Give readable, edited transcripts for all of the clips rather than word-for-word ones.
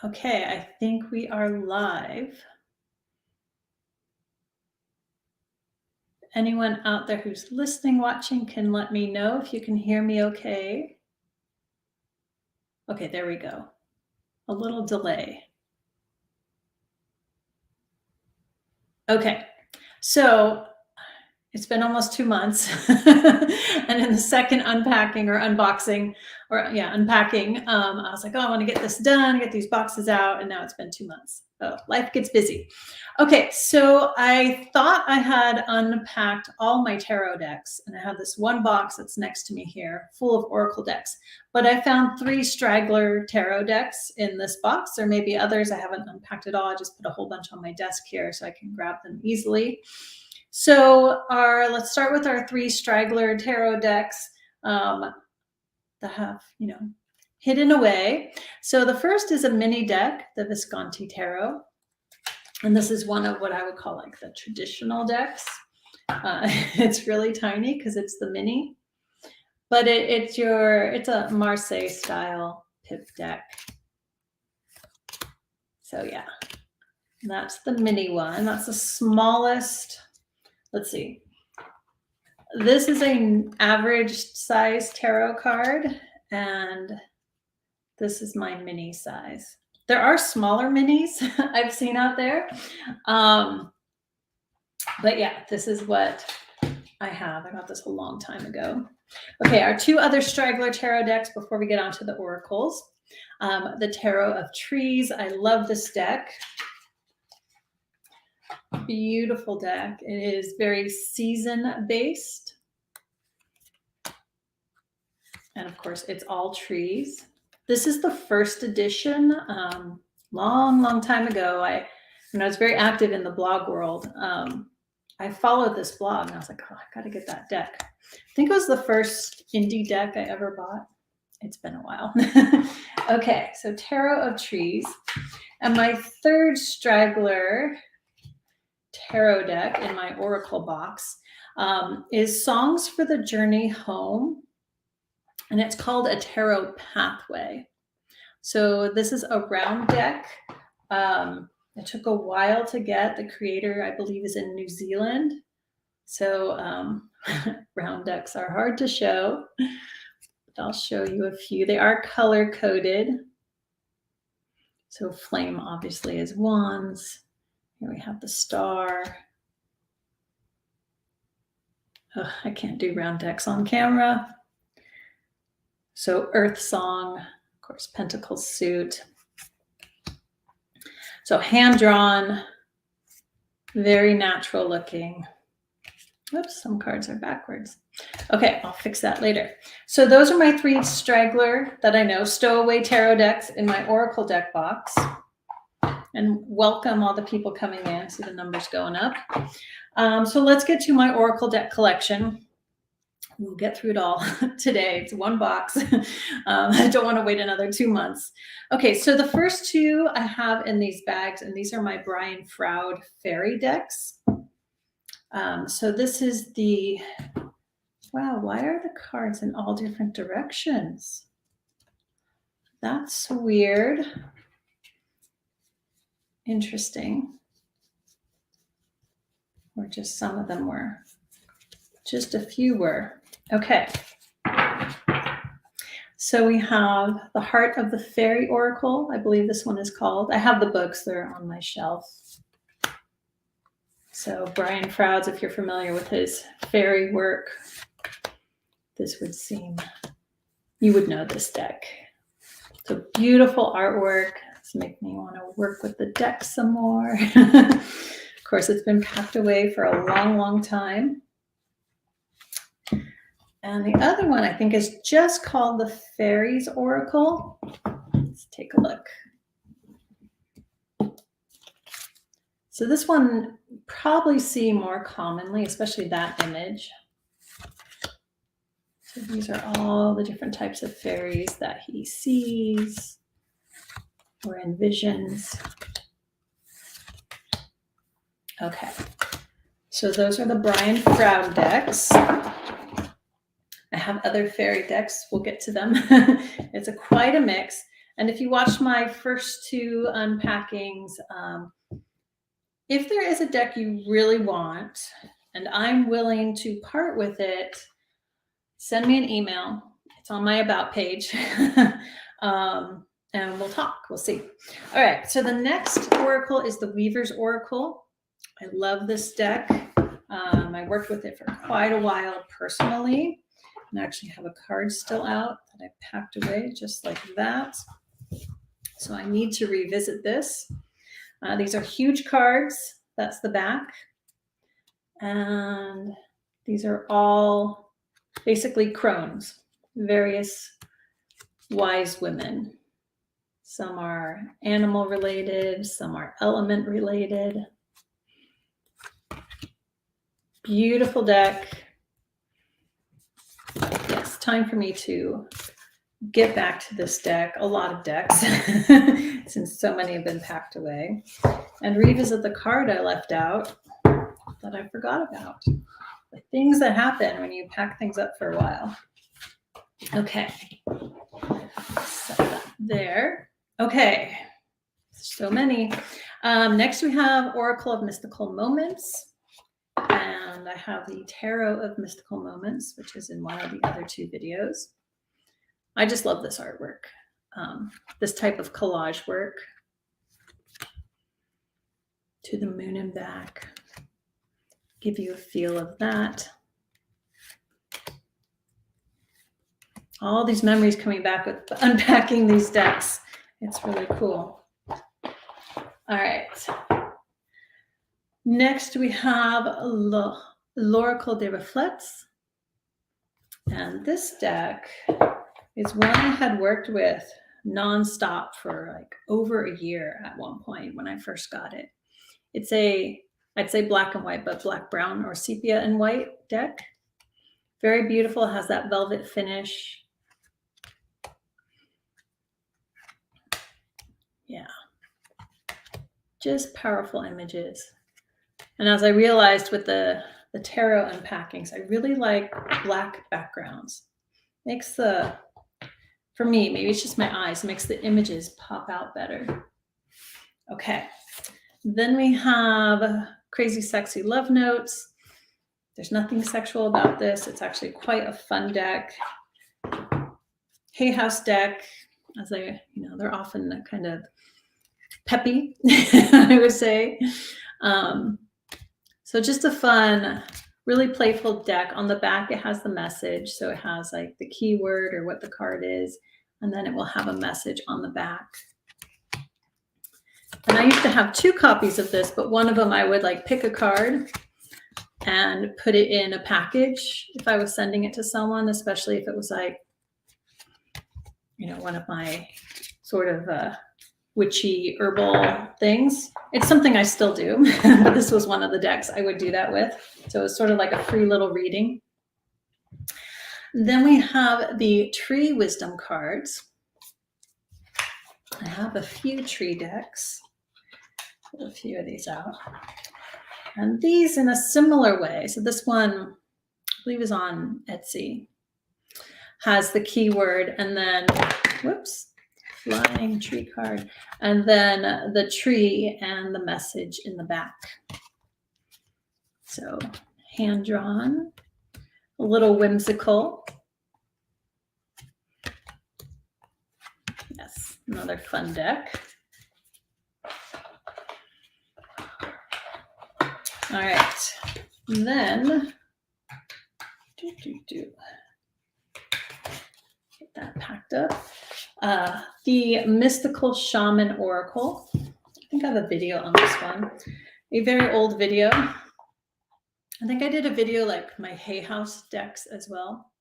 Okay, I think we are live. Anyone out there who's listening, watching, can let me know if you can hear me okay. Okay, there we go. A little delay. Okay, so it's been almost 2 months. And in the second unpacking or unboxing, or unpacking, I was like, oh, I want to get this done, get these boxes out. And now it's been 2 months. Oh, life gets busy. Okay, so I thought I had unpacked all my tarot decks, and I have this one box that's next to me here full of oracle decks. But I found 3 straggler tarot decks in this box. There may be others. I haven't unpacked it all. I just put a whole bunch on my desk here so I can grab them easily. So let's start with our 3 straggler tarot decks that have, hidden away. So the first is a mini deck, the Visconti Tarot. And this is one of what I would call like the traditional decks. It's really tiny because it's the mini, but it's a Marseille style pip deck. So yeah, that's the mini one. That's the smallest. Let's see. This is an average size tarot card, and this is my mini size. There are smaller minis I've seen out there. But yeah, this is what I have. I got this a long time ago. Okay, our 2 other straggler tarot decks before we get on to the oracles. The Tarot of Trees. I love this deck. Beautiful deck. It is very season based. And of course, it's all trees. This is the first edition. Long time ago, when I was very active in the blog world, I followed this blog and I was like, oh, I got to get that deck. I think it was the first indie deck I ever bought. It's been a while. Okay, so Tarot of Trees. And my 3rd straggler tarot deck in my oracle box is Songs for the Journey Home. And it's called a Tarot Pathway. So this is a round deck. It took a while to get. The creator, I believe, is in New Zealand. So round decks are hard to show. But I'll show you a few. They are color coded. So flame obviously is wands. Here we have the star. Ugh, I can't do round decks on camera. So earth song, of course, pentacle suit. So hand-drawn, very natural looking. Oops, some cards are backwards. Okay, I'll fix that later. So those are my 3 straggler that I know, stowaway tarot decks in my oracle deck box. And welcome all the people coming in. See the numbers going up. So let's get to my oracle deck collection. We'll get through it all today. It's one box. I don't want to wait another 2 months. Okay, so the first 2 I have in these bags, and these are my Brian Froud fairy decks. So this is the, wow, why are the cards in all different directions? That's weird. Interesting. Or just some of them were. Just a few were. Okay. So we have the Heart of the Fairy Oracle. I believe this one is called. I have the books. They're on my shelf. So Brian Froud's, if you're familiar with his fairy work, this would seem, you would know this deck. So beautiful artwork. It's making me want to work with the deck some more. Of course, it's been packed away for a long time. And the other one I think is just called the Fairies Oracle. Let's take a look. So this one you probably see more commonly, especially that image. So these are all the different types of fairies that he sees or envisions. Okay, so those are the Brian Froud decks. I have other fairy decks. We'll get to them. It's quite a mix. And if you watched my first two unpackings, if there is a deck you really want and I'm willing to part with it, send me an email. It's on my About page. And we'll talk. We'll see. All right. So the next oracle is the Weaver's Oracle. I love this deck. I worked with it for quite a while personally. And I actually have a card still out that I packed away just like that. So I need to revisit this. These are huge cards. That's the back. And these are all basically crones, various wise women. Some are animal related, some are element related. Beautiful deck. Yes, time for me to get back to this deck, a lot of decks, since so many have been packed away, and revisit the card I left out that I forgot about. The things that happen when you pack things up for a while. Okay, set that there. Okay, so many. Next we have Oracle of Mystical Moments. And I have the Tarot of Mystical Moments, which is in one of the other two videos. I just love this artwork, this type of collage work. To the moon and back. Give you a feel of that. All these memories coming back with unpacking these decks. It's really cool. All right. Next, we have L'Oracle des Reflets. And this deck is one I had worked with nonstop for like over a year at one point when I first got it. It's I'd say black and white, but black, brown, or sepia and white deck. Very beautiful, has that velvet finish. Yeah. Just powerful images. And as I realized with the tarot unpackings, I really like black backgrounds. Makes for me, maybe it's just my eyes, makes the images pop out better. Okay. Then we have Crazy Sexy Love Notes. There's nothing sexual about this. It's actually quite a fun deck. Hay House deck, as they're often kind of peppy, I would say. So just a fun, really playful deck. On the back, it has the message. So it has like the keyword or what the card is, and then it will have a message on the back. And I used to have two copies of this, but one of them I would like pick a card and put it in a package if I was sending it to someone, especially if it was like, one of my sort of witchy herbal things. It's something I still do, but this was one of the decks I would do that with. So it's sort of like a free little reading. Then we have the tree wisdom cards. I have a few tree decks. Put a few of these out. And these in a similar way. So this one, I believe, is on Etsy. Has the keyword and then, whoops, flying tree card, and then the tree and the message in the back. So hand drawn, a little whimsical. Yes, another fun deck. All right, and then get that packed up. The Mystical Shaman Oracle. I think I have a video on this one. A very old video. I think I did a video like my Hay House decks as well.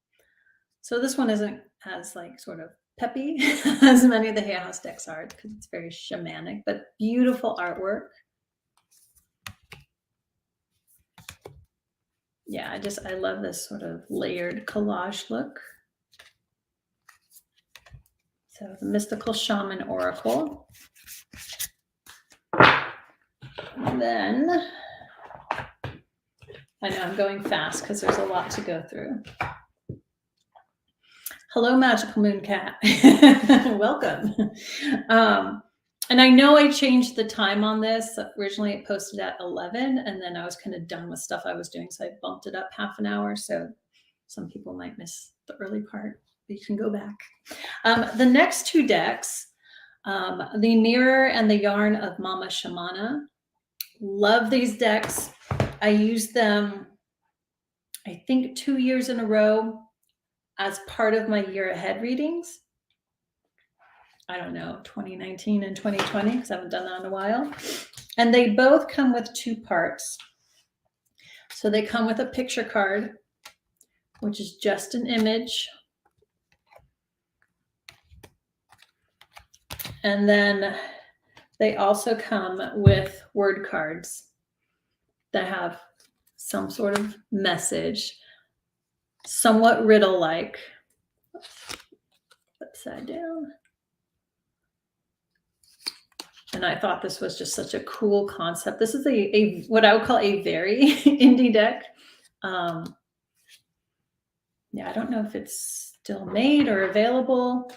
So this one isn't as like sort of peppy as many of the Hay House decks are because it's very shamanic, but beautiful artwork. Yeah, I love this sort of layered collage look. So the Mystical Shaman Oracle. And then, I know I'm going fast because there's a lot to go through. Hello, Magical Moon Cat. Welcome. And I know I changed the time on this. Originally, it posted at 11, and then I was kind of done with stuff I was doing, so I bumped it up half an hour. So some people might miss the early part, but you can go back. The next two decks, the Mirror and the Yarn of Mama Shamana. Love these decks. I use them, I think, 2 years in a row as part of my year ahead readings. I don't know, 2019 and 2020, because I haven't done that in a while. And they both come with 2 parts. So they come with a picture card, which is just an image. And then they also come with word cards that have some sort of message, somewhat riddle-like. Upside down. And I thought this was just such a cool concept. This is a what I would call a very indie deck. Yeah, I don't know if it's still made or available.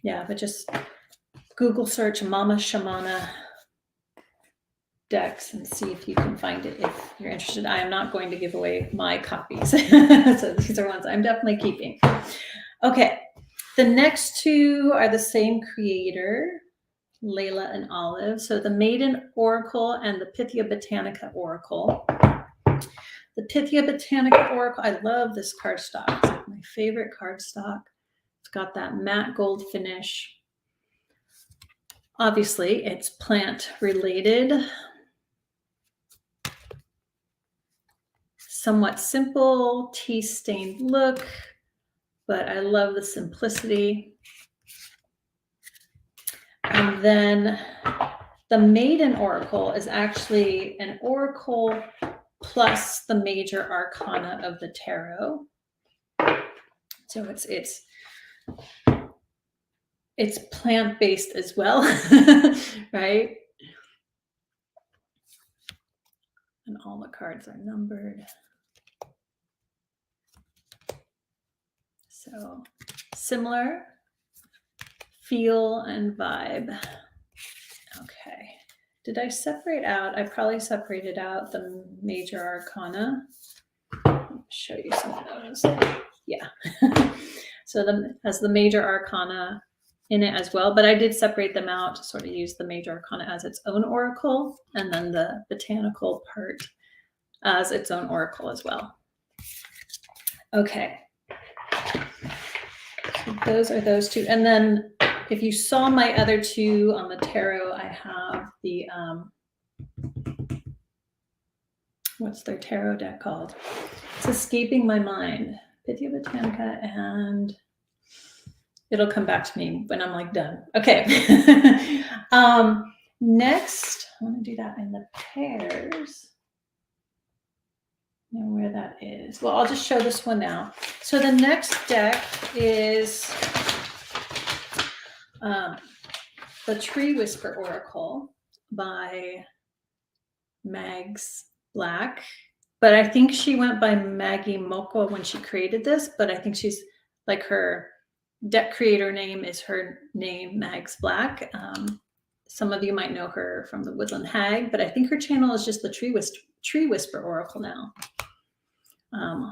Yeah, but just Google search Mama Shamana decks and see if you can find it if you're interested. I am not going to give away my copies. So these are ones I'm definitely keeping. Okay, the next 2 are the same creator, Layla and Olive. So the Maiden Oracle and the Pythia Botanica Oracle. The Pythia Botanica Oracle, I love this cardstock. It's like my favorite cardstock. It's got that matte gold finish. Obviously, it's plant related. Somewhat simple, tea-stained look, but I love the simplicity. And then the Maiden Oracle is actually an oracle plus the major arcana of the tarot. So it's plant-based as well, right? And all the cards are numbered. So similar feel and vibe. Okay. Did I separate out? I probably separated out the major arcana. I'll show you some of those. Yeah. So has the major arcana in it as well, but I did separate them out to sort of use the major arcana as its own oracle, and then the botanical part as its own oracle as well. Okay. So those are those 2. And then if you saw my other 2 on the tarot, I have the, what's their tarot deck called? It's escaping my mind. Pythia Botanica, and it'll come back to me when I'm like done. Okay. Next, I want to do that in the pairs. Know where that is. Well, I'll just show this one now. So the next deck is the Tree Whisper Oracle by Mags Black. But I think she went by Maggie Moko when she created this, but I think she's like her deck creator name is her name, Mags Black. Some of you might know her from the Woodland Hag, but I think her channel is just the Tree Whisper Oracle now.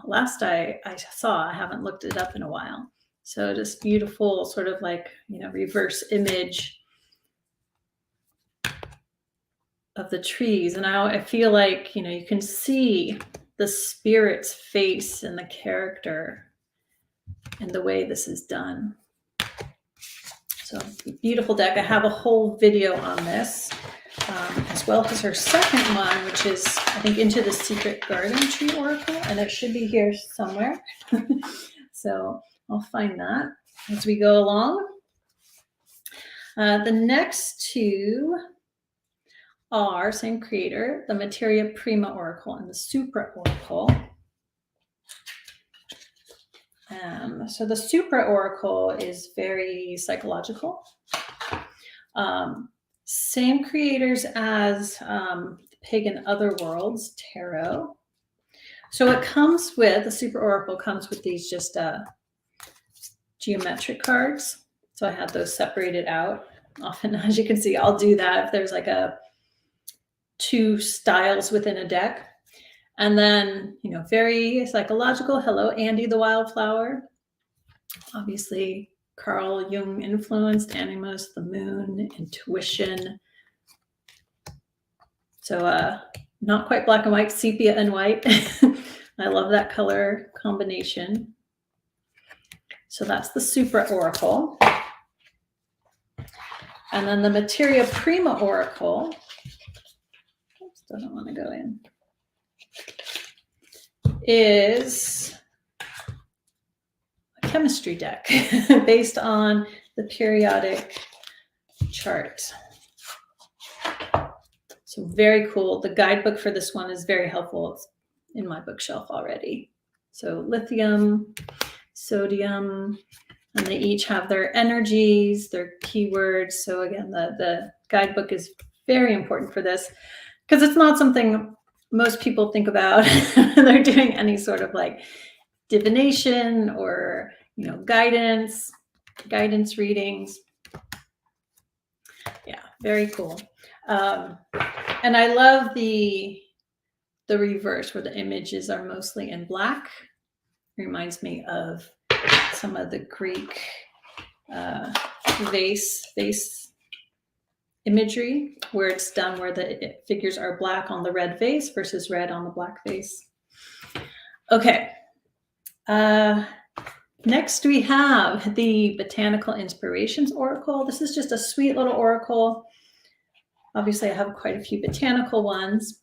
Last I saw, I haven't looked it up in a while. So just beautiful sort of like, reverse image of the trees. And I feel like, you can see the spirit's face and the character and the way this is done. So beautiful deck. I have a whole video on this, as well as her second one, which is, I think, Into the Secret Garden Tree Oracle, and it should be here somewhere. So I'll find that as we go along. The next 2 are same creator, the Materia Prima Oracle and the Supra Oracle. So the Supra Oracle is very psychological. Same creators as Pig and Other Worlds Tarot. So it comes with, the Super Oracle comes with these just geometric cards. So I had those separated out. Often, as you can see, I'll do that if there's like two styles within a deck. And then, very psychological. Hello, Andy the Wildflower. Obviously, Carl Jung influenced, Animus, the moon, intuition. So not quite black and white, sepia and white. I love that color combination. So that's the Super Oracle. And then the Materia Prima Oracle, oops, doesn't want to go in, is a chemistry deck based on the periodic chart. So very cool. The guidebook for this one is very helpful. It's in my bookshelf already. So lithium, sodium, and they each have their energies, their keywords. So again, the guidebook is very important for this because it's not something most people think about when they're doing any sort of like divination or guidance readings. Yeah, very cool. And I love the reverse where the images are mostly in black. Reminds me of some of the Greek vase imagery, where it's done where the figures are black on the red vase versus red on the black vase. Okay. Next we have the Botanical Inspirations Oracle. This is just a sweet little oracle. Obviously, I have quite a few botanical ones.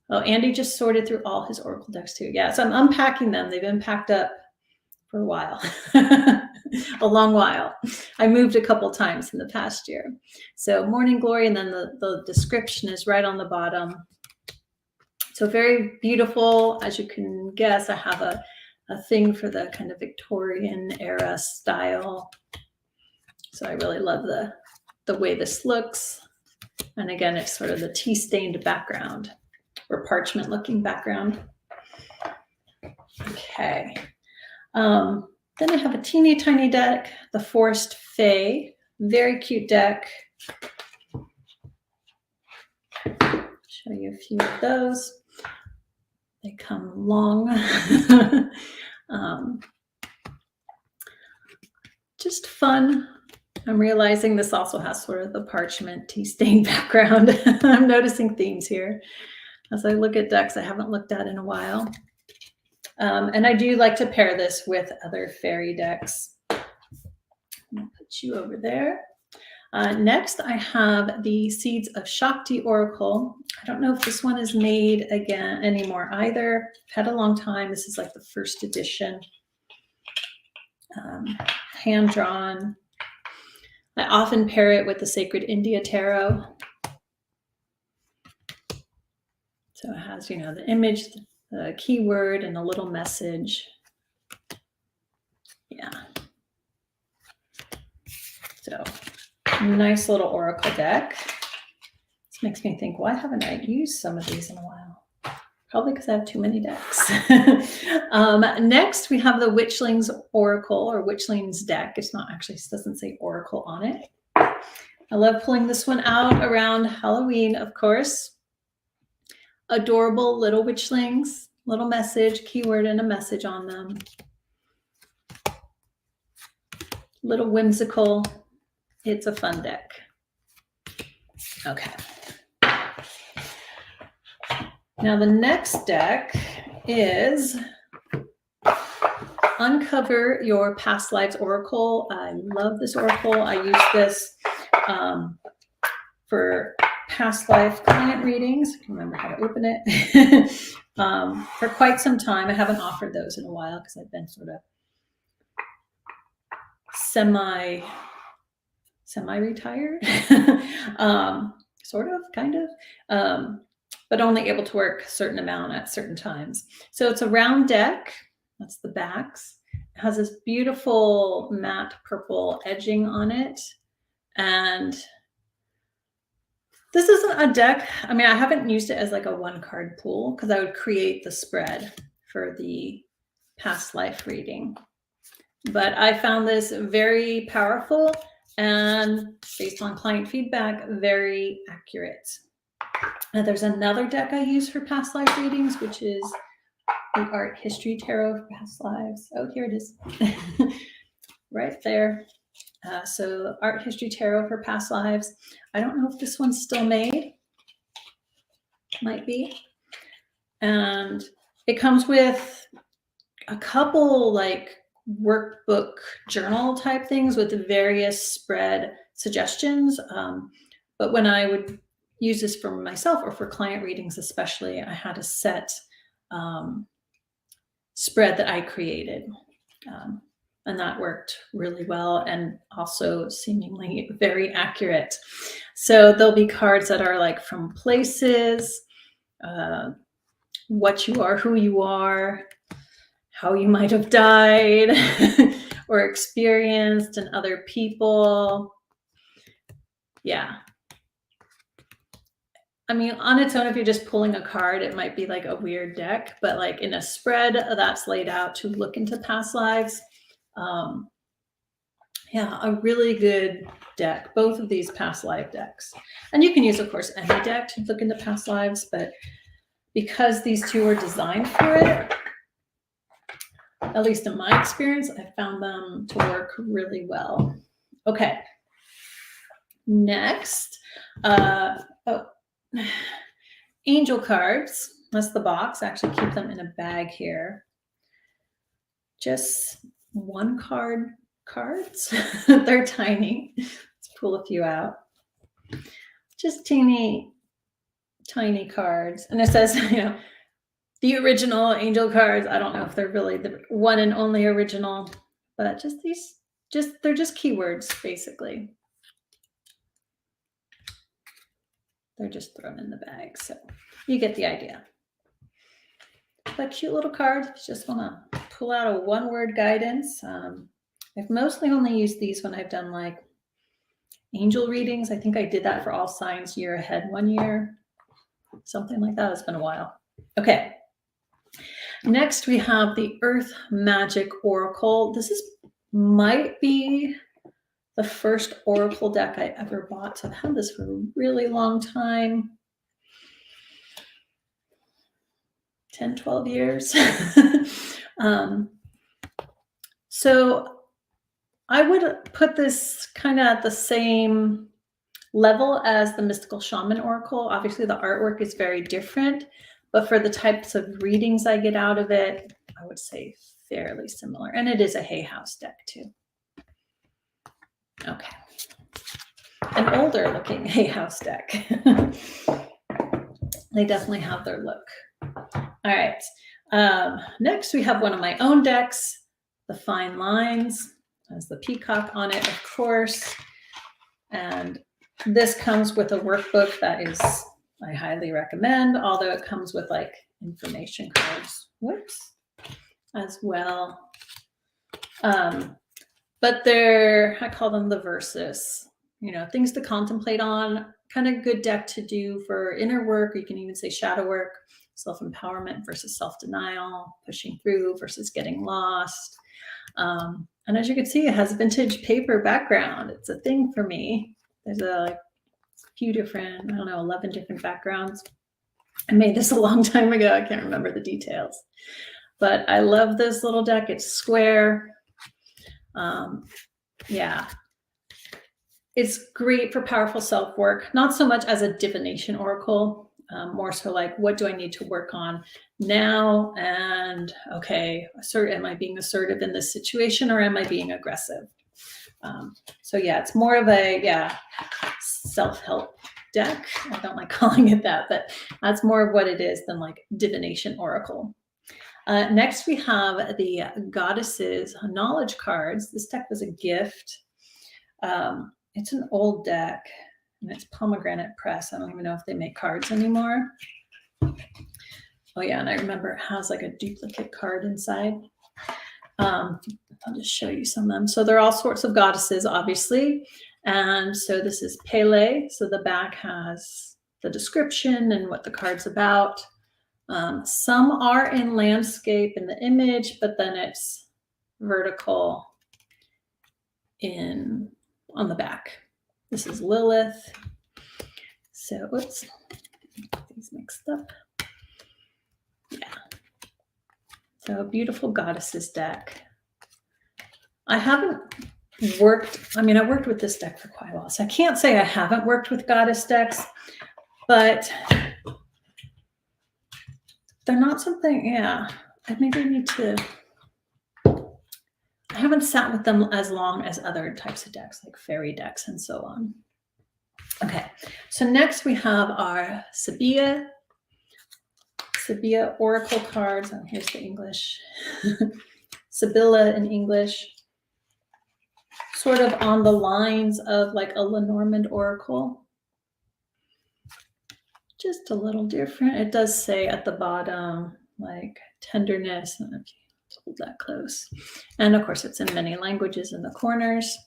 Oh, Andy just sorted through all his oracle decks too. Yeah, so I'm unpacking them. They've been packed up for a while, a long while. I moved a couple times in the past year. So Morning Glory, and then the description is right on the bottom. So very beautiful. As you can guess, I have a thing for the kind of Victorian era style. So I really love the way this looks. And again, it's sort of the tea-stained background or parchment-looking background. Okay. Then I have a teeny tiny deck, the Forest Fae. Very cute deck. Show you a few of those. They come long. Just fun. I'm realizing this also has sort of the parchment tea-stained background. I'm noticing themes here as I look at decks I haven't looked at in a while. And I do like to pair this with other fairy decks. I'm going to put you over there. Next, I have the Seeds of Shakti Oracle. I don't know if this one is made again anymore either. I've had a long time. This is like the first edition. Hand-drawn. I often pair it with the Sacred India Tarot. So it has, the image, the keyword, and a little message. Yeah. So nice little oracle deck. This makes me think, why haven't I used some of these in a while? Probably because I have too many decks. Next, we have the Witchlings Oracle or Witchlings deck. It's not actually, it doesn't say Oracle on it. I love pulling this one out around Halloween, of course. Adorable little witchlings, little message, keyword, and a message on them. Little whimsical. It's a fun deck. Okay. Now the next deck is Uncover Your Past Lives Oracle. I love this oracle. I use this for past life client readings. I can remember how to open it. For quite some time. I haven't offered those in a while because I've been sort of semi-retired. Sort of, kind of. But only able to work a certain amount at certain times. So it's a round deck. That's the backs. It has this beautiful matte purple edging on it. And This isn't a deck. I mean, I haven't used it as like a one card pool because I would create the spread for the past life reading. But I found this very powerful and based on client feedback, very accurate. Now there's another deck I use for past life readings, which is the Art History Tarot for Past Lives. Oh, here it is. Right there. So Art History Tarot for Past Lives. I don't know if this one's still made. Might be. And it comes with a couple like workbook journal type things with various spread suggestions. But when I would use this for myself or for client readings especially, I had a set spread that I created. And that worked really well and also seemingly very accurate. So there'll be cards that are like from places, what you are, who you are, how you might have died or experienced, and other people. Yeah. I mean, on its own, if you're just pulling a card, it might be like a weird deck, but like in a spread that's laid out to look into past lives. Yeah, a really good deck, both of these past life decks. And you can use, of course, any deck to look into past lives, but because these two are designed for it, at least in my experience, I found them to work really well. Okay. Next, angel cards. That's the box. I actually keep them in a bag here. Just one card cards. They're tiny. Let's pull a few out. Just teeny, tiny cards. And it says, the original angel cards. I don't know if they're really the one and only original, but just these, they're just keywords, basically. They're just thrown in the bag. So you get the idea. But cute little cards. Just want to pull out a one-word guidance. I've mostly only used these when I've done like angel readings. I think I did that for all signs year ahead one year. Something like that. It's been a while. Okay. Next, we have the Earth Magic Oracle. This might be the first Oracle deck I ever bought. So I've had this for a really long time. 10, 12 years. So I would put this kind of at the same level as the Mystical Shaman Oracle. Obviously, the artwork is very different, but for the types of readings I get out of it, I would say fairly similar. And it is a Hay House deck too. Okay. An older looking Hay House deck. They definitely have their look. All right. Next, we have one of my own decks, the Fine Lines. Has the peacock on it, of course. And this comes with a workbook that is, I highly recommend, although it comes with like information cards, as well. But I call them the verses, things to contemplate on, kind of good deck to do for inner work. You can even say shadow work, self-empowerment versus self-denial, pushing through versus getting lost. And as you can see, it has a vintage paper background. It's a thing for me. There's a few different, 11 different backgrounds. I made this a long time ago. I can't remember the details. But I love this little deck. It's square. Yeah. It's great for powerful self-work. Not so much as a divination oracle. More so like, what do I need to work on now? And okay, am I being assertive in this situation or am I being aggressive? So yeah, it's more of a self-help deck. I don't like calling it that, but that's more of what it is than like divination oracle. Next, we have the Goddesses Knowledge cards. This deck was a gift. It's an old deck. And it's Pomegranate Press. I don't even know if they make cards anymore. Oh yeah, and I remember it has like a duplicate card inside. I'll just show you some of them. So there are all sorts of goddesses, obviously. And so this is Pele. So the back has the description and what the card's about. Some are in landscape in the image, but then it's vertical on the back. This is Lilith. So, oops, these mixed up. Yeah. So a beautiful goddesses deck. I haven't worked, I worked with this deck for quite a while, so I can't say I haven't worked with goddess decks, but they're not something, yeah, I maybe need to, I haven't sat with them as long as other types of decks, like fairy decks and so on. Okay, so next we have our Sabia Oracle cards. Oh, here's the English. Sibylla in English. Sort of on the lines of like a Lenormand Oracle. Just a little different. It does say at the bottom, like tenderness. I don't know if you hold that close. And of course, it's in many languages in the corners.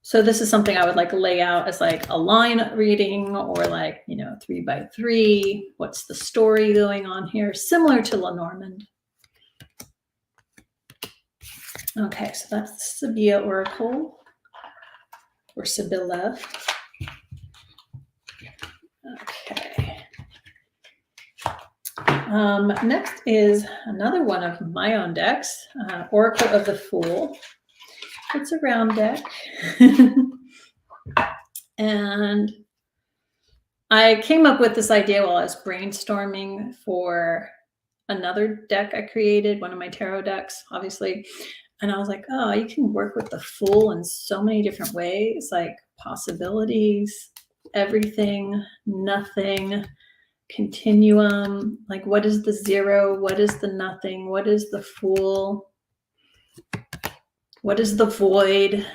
So this is something I would like lay out as like a line reading or like, 3x3. What's the story going on here? Similar to Lenormand. Okay, so that's the Sabia Oracle or Sibylla. Okay. Next is another one of my own decks, Oracle of the Fool. It's a round deck. And I came up with this idea while I was brainstorming for another deck I created, one of my tarot decks, obviously. And I was like, oh, you can work with the Fool in so many different ways, like possibilities, everything, nothing, continuum, like what is the zero, what is the nothing, what is the Fool, what is the void.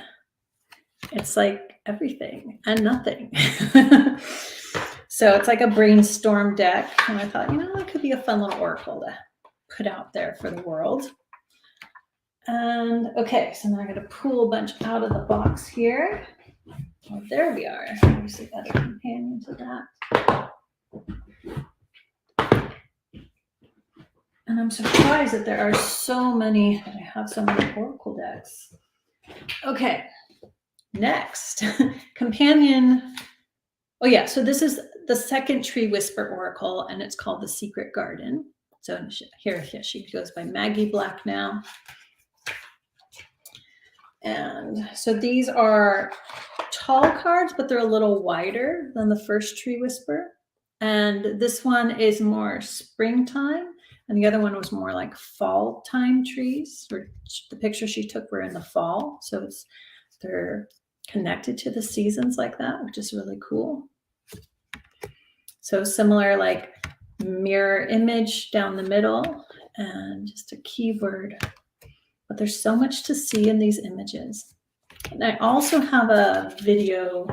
It's like everything and nothing. So it's like a brainstorm deck, and I thought, that could be a fun little oracle to put out there for the world. And okay, so now I'm going to pull a bunch out of the box here. Well, there we are. Here's the other companion to that. And I'm surprised that there are so many, that I have so many oracle decks. Okay, next, companion. Oh yeah, so this is the second Tree Whisper Oracle, and it's called The Secret Garden. So here she goes by Maggie Black now. And so these are tall cards, but they're a little wider than the first Tree Whisper. And this one is more springtime, and the other one was more like fall time trees. Or the picture she took were in the fall, so they're connected to the seasons like that, which is really cool. So similar, like mirror image down the middle, and just a keyword. But there's so much to see in these images. And I also have a video,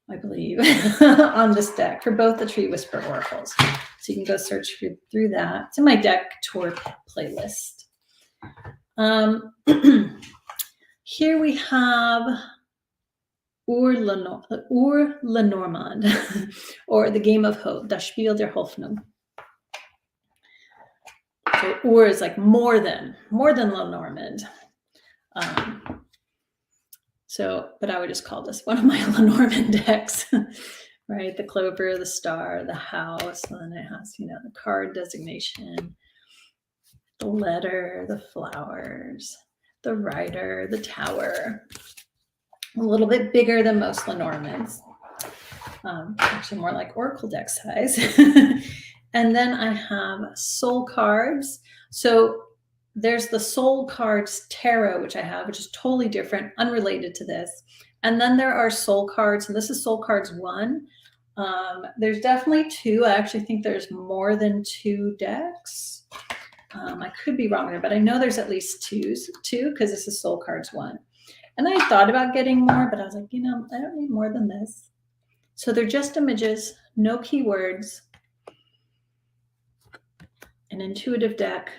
I believe, on this deck for both the Tree Whisper Oracles. So you can go search through that. It's in my deck tour playlist. Here we have Lenormand, or the Game of Hope, Das Spiel der Hoffnung. So is like more than Lenormand. But I would just call this one of my Lenormand decks, right? The clover, the star, the house, and then it has, the card designation, the letter, the flowers, the rider, the tower. A little bit bigger than most Lenormands. Actually more like Oracle deck size. And then I have soul cards. So there's the soul cards tarot, which I have, which is totally different, unrelated to this. And then there are soul cards, and this is soul cards 1. There's definitely 2. I actually think there's more than 2 decks. I could be wrong there, but I know there's at least 2 because this is soul cards 1. And I thought about getting more, but I was like, I don't need more than this. So they're just images, no keywords, an intuitive deck.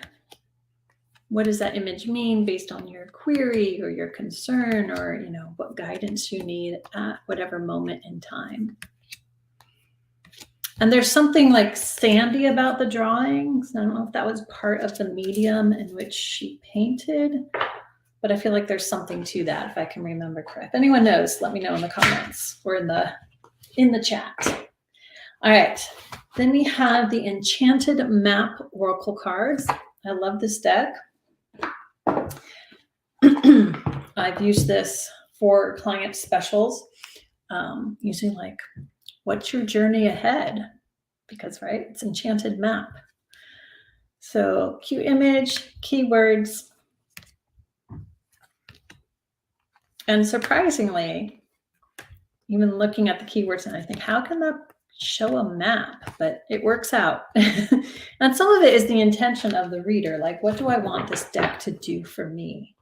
what does that image mean based on your query or your concern, or what guidance you need at whatever moment in time. And there's something like sandy about the drawings. I don't know if that was part of the medium in which she painted, but I feel like there's something to that, if I can remember correct. If anyone knows, let me know in the comments or in the chat. All right, then we have the Enchanted Map Oracle cards. I love this deck. I've used this for client specials, using like, what's your journey ahead? Because, right, it's Enchanted Map. So cute image, keywords. And surprisingly, even looking at the keywords, and I think, how can that show a map? But it works out. And some of it is the intention of the reader. Like, what do I want this deck to do for me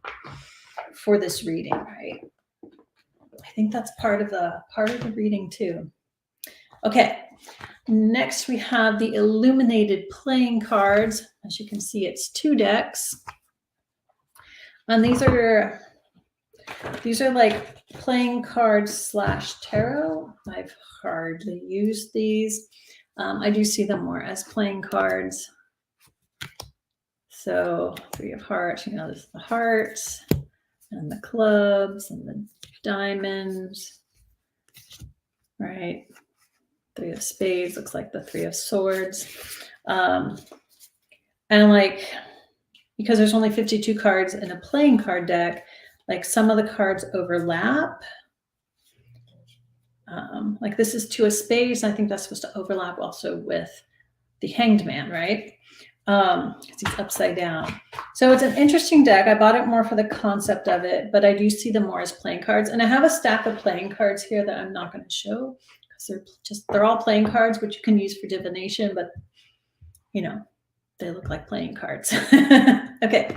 for this reading, right? I think that's part of the reading too. Okay, next we have the Illuminated Playing Cards. As you can see, it's 2 decks. And these are like playing cards / tarot. I've hardly used these. I do see them more as playing cards. So 3 of hearts, this is the hearts and the clubs and the diamonds, right? 3 of spades looks like the 3 of swords. And like, because there's only 52 cards in a playing card deck, like some of the cards overlap. Like this is 2 of spades. I think that's supposed to overlap also with the Hanged Man, right? Because he's upside down. So it's an interesting deck. I bought it more for the concept of it, but I do see them more as playing cards. And I have a stack of playing cards here that I'm not going to show because they're all playing cards, which you can use for divination, but they look like playing cards. Okay.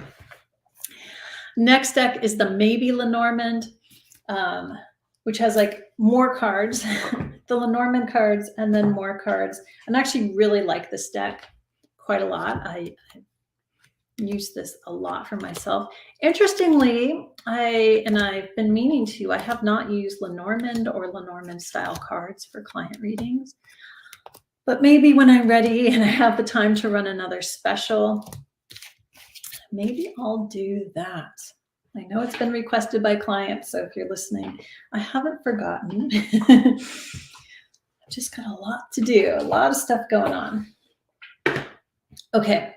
Next deck is the Maybe Lenormand, which has like more cards, the Lenormand cards, and then more cards. And I actually really like this deck quite a lot. I use this a lot for myself. Interestingly, I've been meaning to, I have not used Lenormand or Lenormand style cards for client readings, but maybe when I'm ready and I have the time to run another special, maybe I'll do that. I know it's been requested by clients, so if you're listening, I haven't forgotten. I've just got a lot to do, a lot of stuff going on. Okay,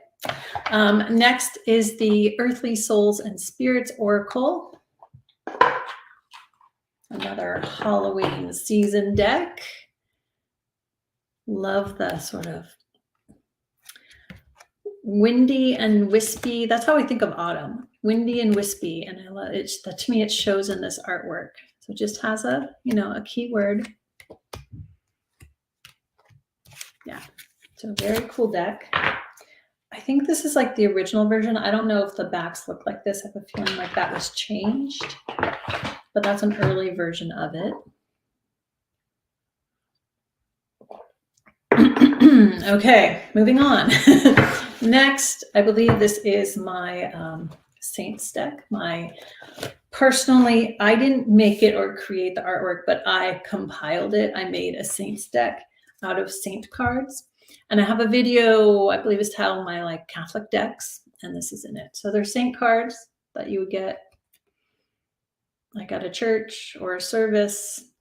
next is the Earthly Souls and Spirits Oracle. Another Halloween season deck. Love the sort of windy and wispy. That's how I think of autumn. Windy and wispy, and I love it. To me, it shows in this artwork. So it just has a keyword. Yeah, so a very cool deck. I think this is like the original version. I don't know if the backs look like this. I have a feeling like that was changed, but that's an early version of it. Okay, moving on. Next, I believe this is my Saints deck. Personally, I didn't make it or create the artwork, but I compiled it. I made a Saints deck out of Saint cards. And I have a video, I believe it's titled My Catholic Decks, and this is in it. So they're Saint cards that you would get like at a church or a service,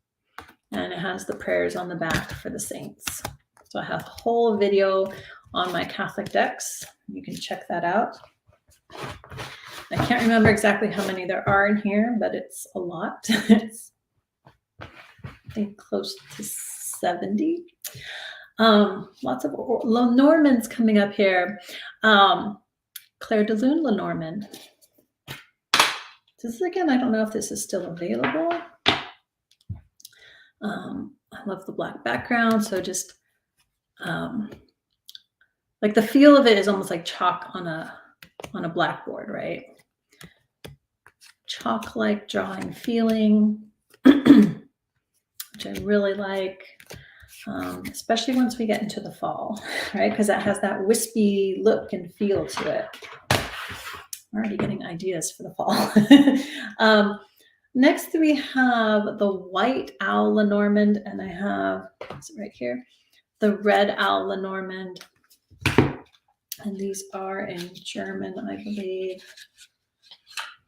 and it has the prayers on the back for the saints. So I have a whole video on my Catholic decks. You can check that out. I can't remember exactly how many there are in here, but it's a lot. It's, I think, close to 70. Lots of Lenormands coming up here. Claire de Lune Lenormand. This is, again, I don't know if this is still available. I love the black background. So just like the feel of it is almost like chalk on a blackboard, right? Chalk-like drawing feeling, which I really like. Especially once we get into the fall, right? Because that has that wispy look and feel to it. I'm already getting ideas for the fall. Next we have the white owl Lenormand, and I have, is it right here? The red owl Lenormand. And these are in German, I believe.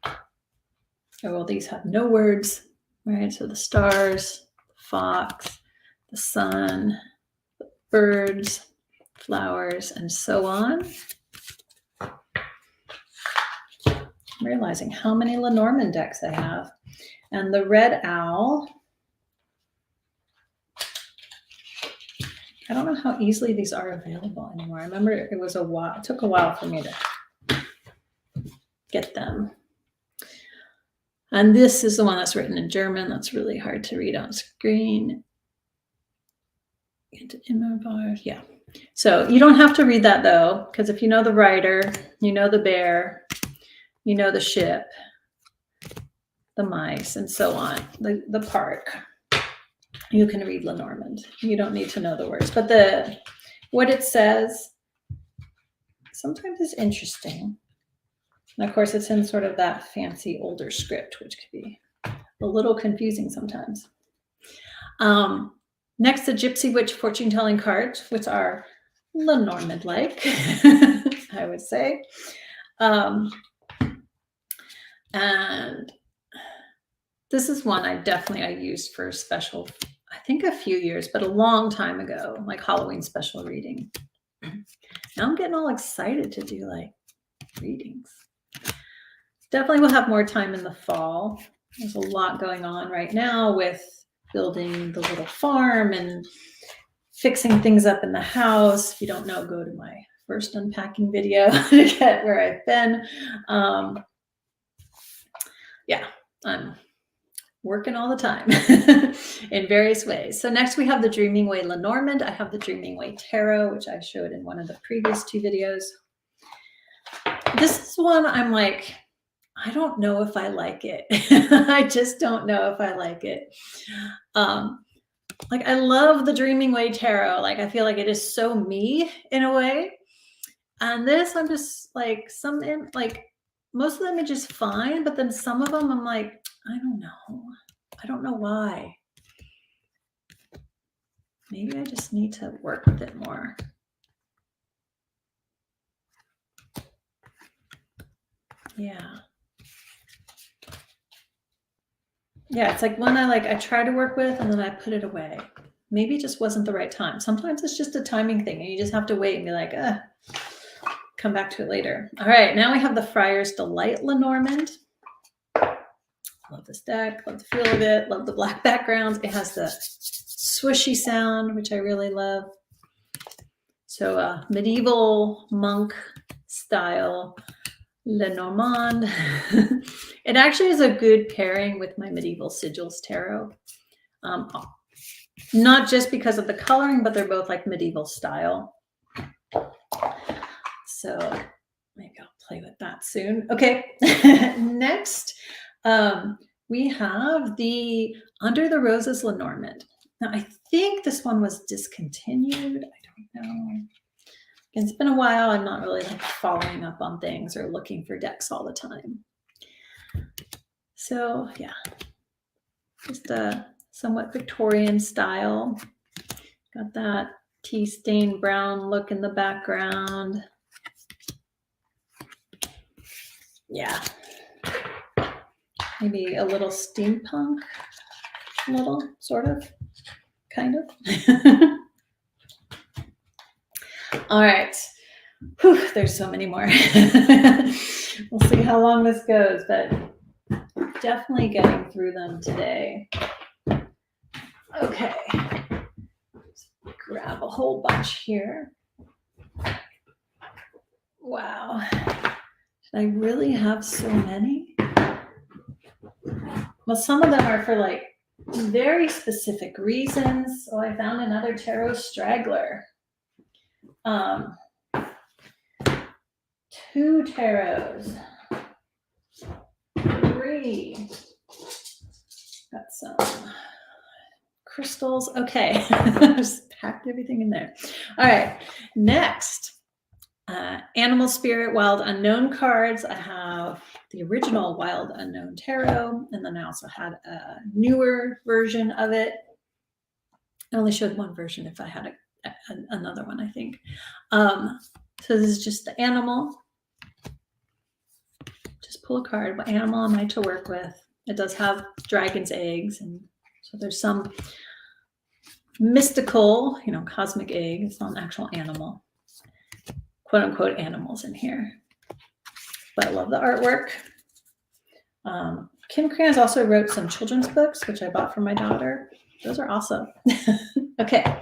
Oh, well, these have no words, right? So the stars, the fox, the sun, the birds, flowers, and so on. I'm realizing how many Lenormand decks I have. And the red owl, I don't know how easily these are available anymore. I remember it was a while, it took a while for me to get them. And this is the one that's written in German. That's really hard to read on screen. Yeah. So you don't have to read that though, because if you know the writer, you know the bear, you know the ship, the mice, and so on, the park, you can read Lenormand. You don't need to know the words, but what it says sometimes is interesting. And of course, it's in sort of that fancy older script, which could be a little confusing sometimes. Next, the Gypsy Witch fortune telling cards, which are Lenormand-like, I would say. And this is one I used for special, I think a few years, but a long time ago, like Halloween special reading. Now I'm getting all excited to do like readings. Definitely will have more time in the fall. There's a lot going on right now with building the little farm and fixing things up in the house. If you don't know, go to my first unpacking video to get where I've been. Yeah, I'm working all the time in various ways. So next we have the Dreaming Way Lenormand. I have the Dreaming Way Tarot, which I showed in one of the previous 2 videos. This is one I'm like, I don't know if I like it. I just don't know if I like it. Like I love the Dreaming Way Tarot. Like I feel like it is so me in a way. And this, I'm just like most of the image is fine, but then some of them I'm like, I don't know. I don't know why. Maybe I just need to work with it more. Yeah. Yeah, it's like one I try to work with and then I put it away. Maybe it just wasn't the right time. Sometimes it's just a timing thing and you just have to wait and be like, come back to it later. All right, now we have the Friar's Delight Lenormand. Love this deck, love the feel of it, love the black backgrounds. It has the swishy sound, which I really love. So medieval monk style Lenormand. It actually is a good pairing with my Medieval Sigils Tarot. Not just because of the coloring, but they're both like medieval style. So maybe I'll play with that soon. Okay, next we have the Under the Roses Lenormand. Now I think this one was discontinued. I don't know. It's been a while. I'm not really like following up on things or looking for decks all the time. So yeah, just a somewhat Victorian style. Got that tea stained brown look in the background. Yeah, maybe a little steampunk, a little sort of, kind of. All right. Whew, there's so many more. We'll see how long this goes, but definitely getting through them today. Okay. Let's grab a whole bunch here. Wow. Did I really have so many? Well, some of them are for like very specific reasons. Oh, I found another tarot straggler. 2 tarots. 3. Got some crystals. Okay. Just packed everything in there. All right. Next, Animal Spirit Wild Unknown cards. I have the original Wild Unknown Tarot, and then I also had a newer version of it. I only showed one version. If I had another one, I think. So this is just the animal. Just pull a card. What animal am I to work with? It does have dragon's eggs, and so there's some mystical, cosmic egg. It's not an actual animal, quote unquote animals in here. But I love the artwork. Kim Krans also wrote some children's books, which I bought for my daughter. Those are awesome. Okay.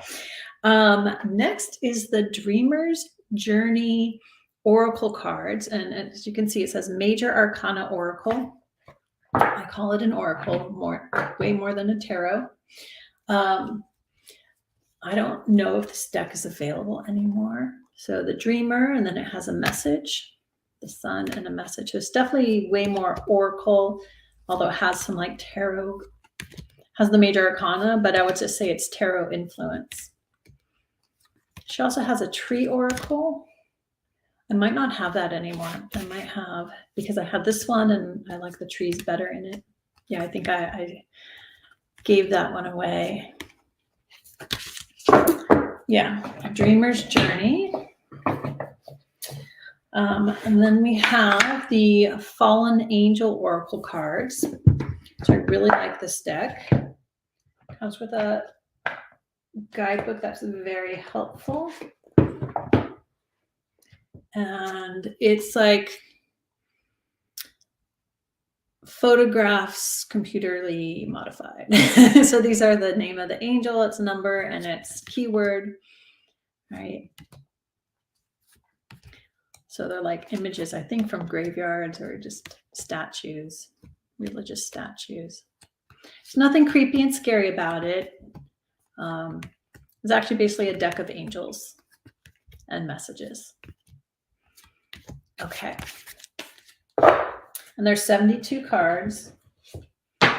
Next is the Dreamer's Journey Oracle cards. And as you can see, it says Major Arcana Oracle. I call it an oracle, way more than a tarot. I don't know if this deck is available anymore. So the Dreamer, and then it has a message, the sun and a message. It's definitely way more oracle, although it has some like tarot, has the Major Arcana, but I would just say it's tarot influence. She also has a tree oracle. I might not have that anymore. I might have, because I had this one and I like the trees better in it. Yeah, I think I gave that one away. Yeah, Dreamer's Journey. And then we have the Fallen Angel Oracle cards. So I really like this deck. Comes with a guidebook that's very helpful. And it's like photographs computerly modified. So these are the name of the angel, its number, and its keyword, right? So they're like images, I think, from graveyards or just statues, religious statues. There's nothing creepy and scary about it. It's actually basically a deck of angels and messages. Okay. And there's 72 cards. All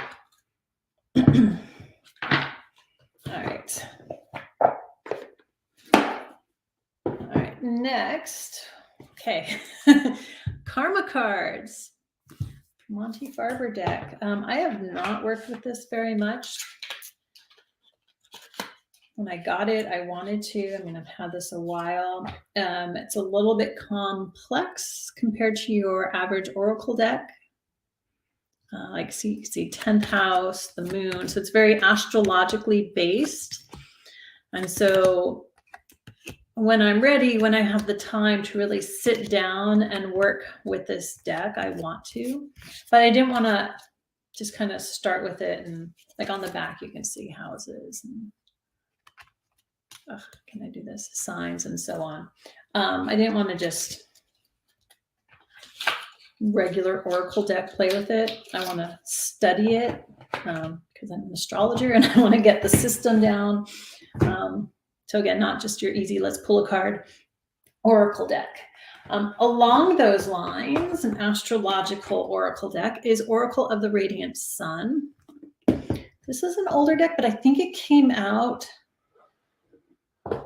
right. All right, next. Okay. Karma cards. Monty Farber deck. I have not worked with this very much. When I got it, I wanted to. I mean, I've had this a while. It's a little bit complex compared to your average oracle deck. Like see 10th house, the moon. So it's very astrologically based. And so when I'm ready, when I have the time to really sit down and work with this deck, I want to. But I didn't want to just kind of start with it. And like on the back, you can see houses and can I do this? Signs and so on. I didn't want to just regular oracle deck play with it. I want to study it because I'm an astrologer and I want to get the system down. So again, not just your easy, let's pull a card oracle deck. Along those lines, an astrological oracle deck is Oracle of the Radiant Sun. This is an older deck, but I think it came out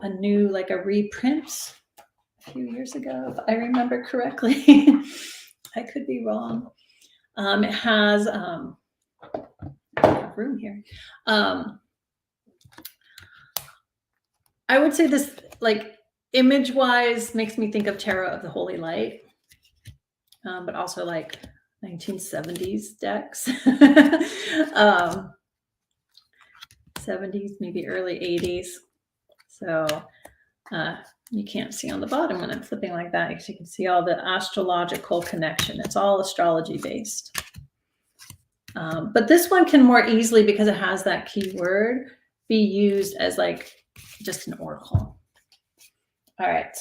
a new, like a reprint a few years ago, if I remember correctly. I could be wrong. It has room here. I would say this, like image-wise, makes me think of Tarot of the Holy Light, but also like 1970s decks. 70s, maybe early 80s. So you can't see on the bottom when I'm flipping like that, because you can see all the astrological connection. It's all astrology based. But this one can more easily, because it has that keyword, be used as like just an oracle. All right.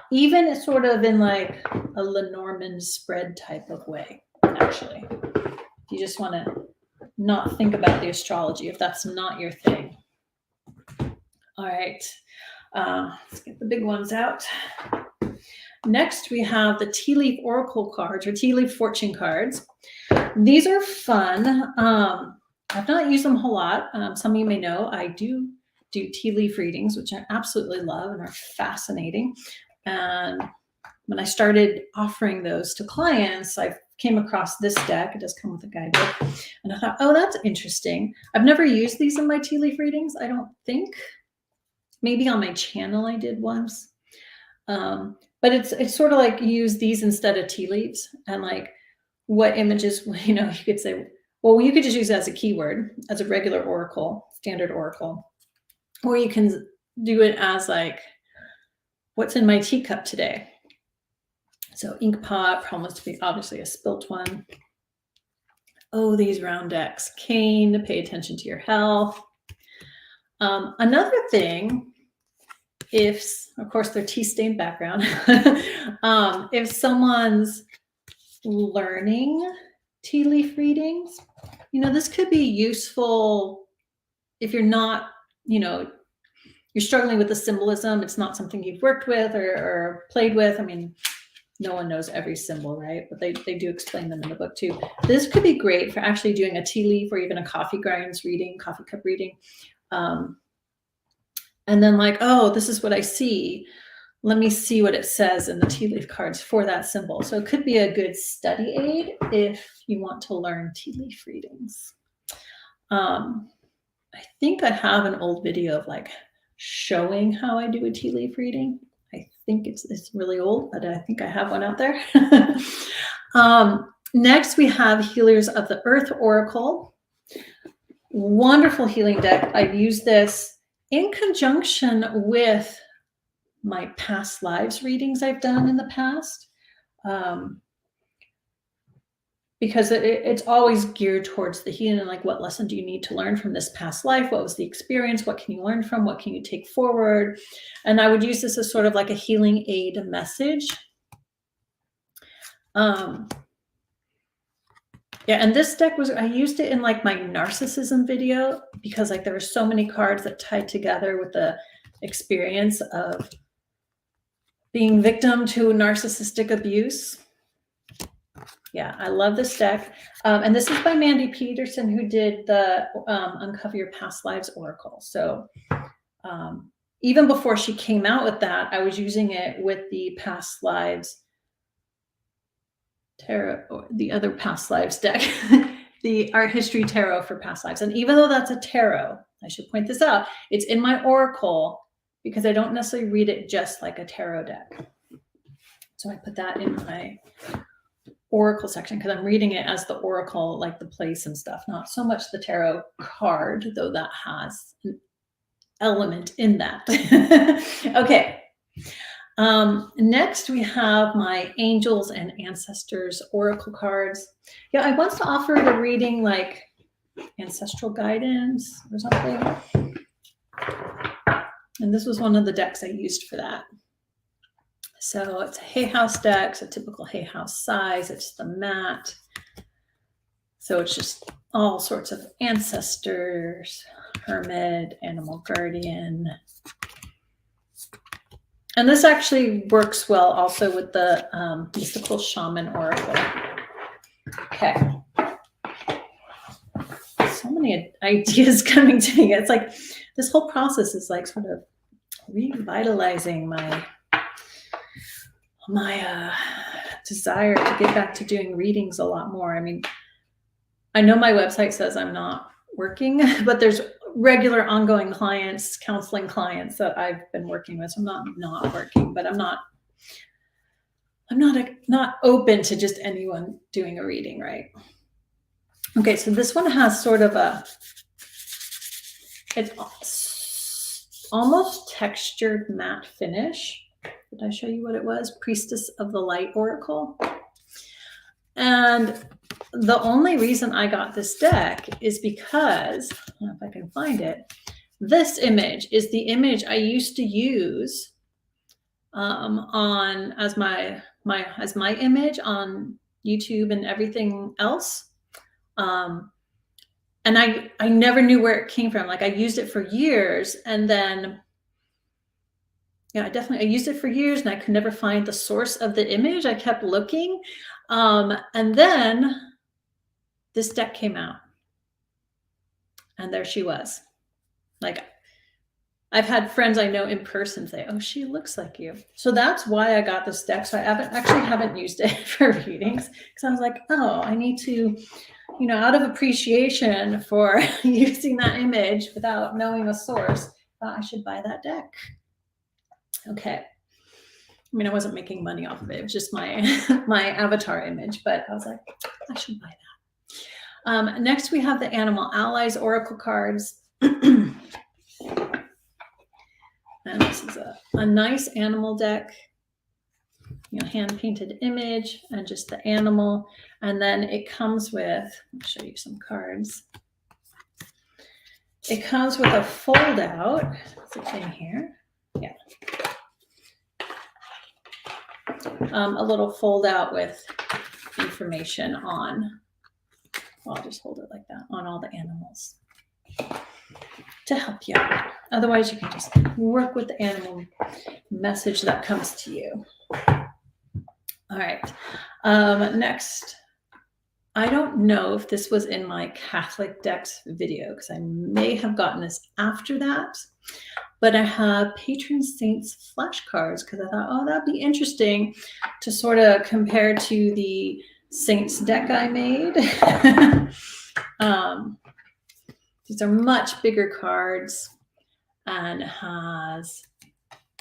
Even sort of in like a Lenormand spread type of way, actually. If you just want to not think about the astrology, if that's not your thing. All right. Let's get the big ones out. Next, we have the Tea Leaf Oracle cards, or Tea Leaf Fortune cards. These are fun. I've not used them a whole lot. Some of you may know I do tea leaf readings, which I absolutely love and are fascinating. And when I started offering those to clients, I came across this deck. It does come with a guidebook. And I thought, oh, that's interesting. I've never used these in my tea leaf readings, I don't think. Maybe on my channel I did once. But it's sort of like use these instead of tea leaves, and like what images, you could say, well, you could just use it as a keyword, as a regular oracle, standard oracle, or you can do it as like, what's in my teacup today? So ink pot promised to be obviously a spilt one. Oh, these round decks. Cane, to pay attention to your health. Another thing, of course, they're tea-stained background. If someone's learning tea leaf readings, this could be useful if you're not, you're struggling with the symbolism. It's not something you've worked with or played with. I mean, no one knows every symbol, right? But they do explain them in the book too. This could be great for actually doing a tea leaf or even a coffee cup reading. And then like, oh, this is what I see. Let me see what it says in the tea leaf cards for that symbol. So it could be a good study aid if you want to learn tea leaf readings. I think I have an old video of like showing how I do a tea leaf reading. I think it's really old, but I think I have one out there. Next, we have Healers of the Earth Oracle. Wonderful healing deck. I've used this in conjunction with my past lives readings I've done in the past. Because it's always geared towards the healing, like what lesson do you need to learn from this past life? What was the experience? What can you learn from? What can you take forward? And I would use this as sort of like a healing aid message. Yeah, and this deck I used it in like my narcissism video because like there were so many cards that tied together with the experience of being victim to narcissistic abuse. Yeah, I love this deck. And this is by Mandy Peterson, who did the Uncover Your Past Lives Oracle. So even before she came out with that, I was using it with the Past Lives Tarot, or the other Past Lives deck, the Art History Tarot for Past Lives. And even though that's a tarot, I should point this out, it's in my Oracle because I don't necessarily read it just like a tarot deck. So I put that in my Oracle section because I'm reading it as the Oracle, like the place and stuff, not so much the tarot card, though that has an element in that. Okay. Next, we have my Angels and Ancestors Oracle cards. Yeah, I once offered a reading like ancestral guidance or something. And this was one of the decks I used for that. So it's a Hay House deck, so typical Hay House size. It's the mat. So it's just all sorts of ancestors, hermit, animal guardian. And this actually works well also with the mystical shaman oracle. Okay. So many ideas coming to me. It's like this whole process is like sort of revitalizing my desire to get back to doing readings a lot more. I mean, I know my website says I'm not working, but there's regular ongoing clients, counseling clients that I've been working with. So I'm not working, but I'm not open to just anyone doing a reading, right? Okay, so this one has sort of it's almost textured matte finish. Did I show you what it was? Priestess of the Light Oracle. And the only reason I got this deck is because, I don't know if I can find it, this image is the image I used to use as my image on YouTube and everything else. And I never knew where it came from. Like I used it for years, and then I used it for years, and I could never find the source of the image. I kept looking. And then this deck came out, and there she was. Like I've had friends I know in person say, "Oh, she looks like you." So that's why I got this deck. So I haven't used it for readings because I was like, "Oh, I need to, out of appreciation for using that image without knowing a source, I should buy that deck." Okay. I mean, I wasn't making money off of it. It was just my my avatar image, but I was like, I should buy that. Next, we have the Animal Allies Oracle cards. And this is a nice animal deck, hand-painted image and just the animal. And then it comes with, I'll show you some cards. It comes with a fold out. Is it in here? Yeah. A little fold out with information on, well, I'll just hold it like that, on all the animals to help you out. Otherwise, you can just work with the animal message that comes to you. All right. Next, I don't know if this was in my Catholic decks video because I may have gotten this after that, but I have patron saints flashcards because I thought, oh, that'd be interesting to sort of compare to the saints deck I made. These are much bigger cards and has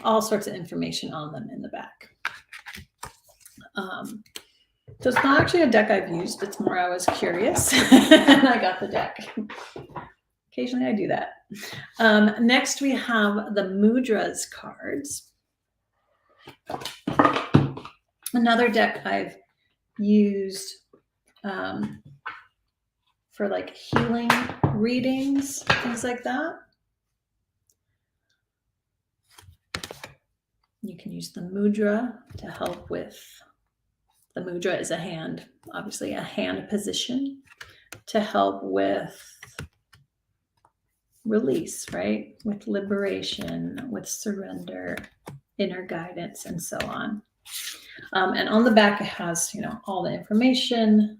all sorts of information on them in the back. So it's not actually a deck I've used. It's more I was curious and I got the deck. Occasionally I do that. Next we have the Mudras cards. Another deck I've used for like healing readings, things like that. You can use the mudra to help with, the mudra is a hand, obviously a hand position to help with release, right? With liberation, with surrender, inner guidance, and so on. And on the back, it has, all the information.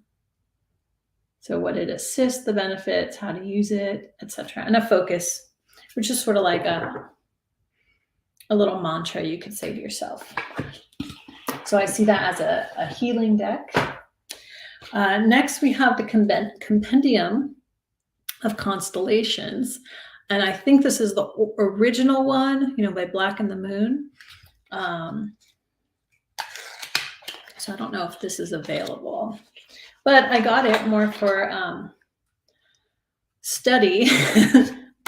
So what it assists, the benefits, how to use it, etc. And a focus, which is sort of like a little mantra you could say to yourself. So I see that as a healing deck. Next, we have the compendium of constellations. And I think this is the original one, by Black and the Moon. So I don't know if this is available, but I got it more for study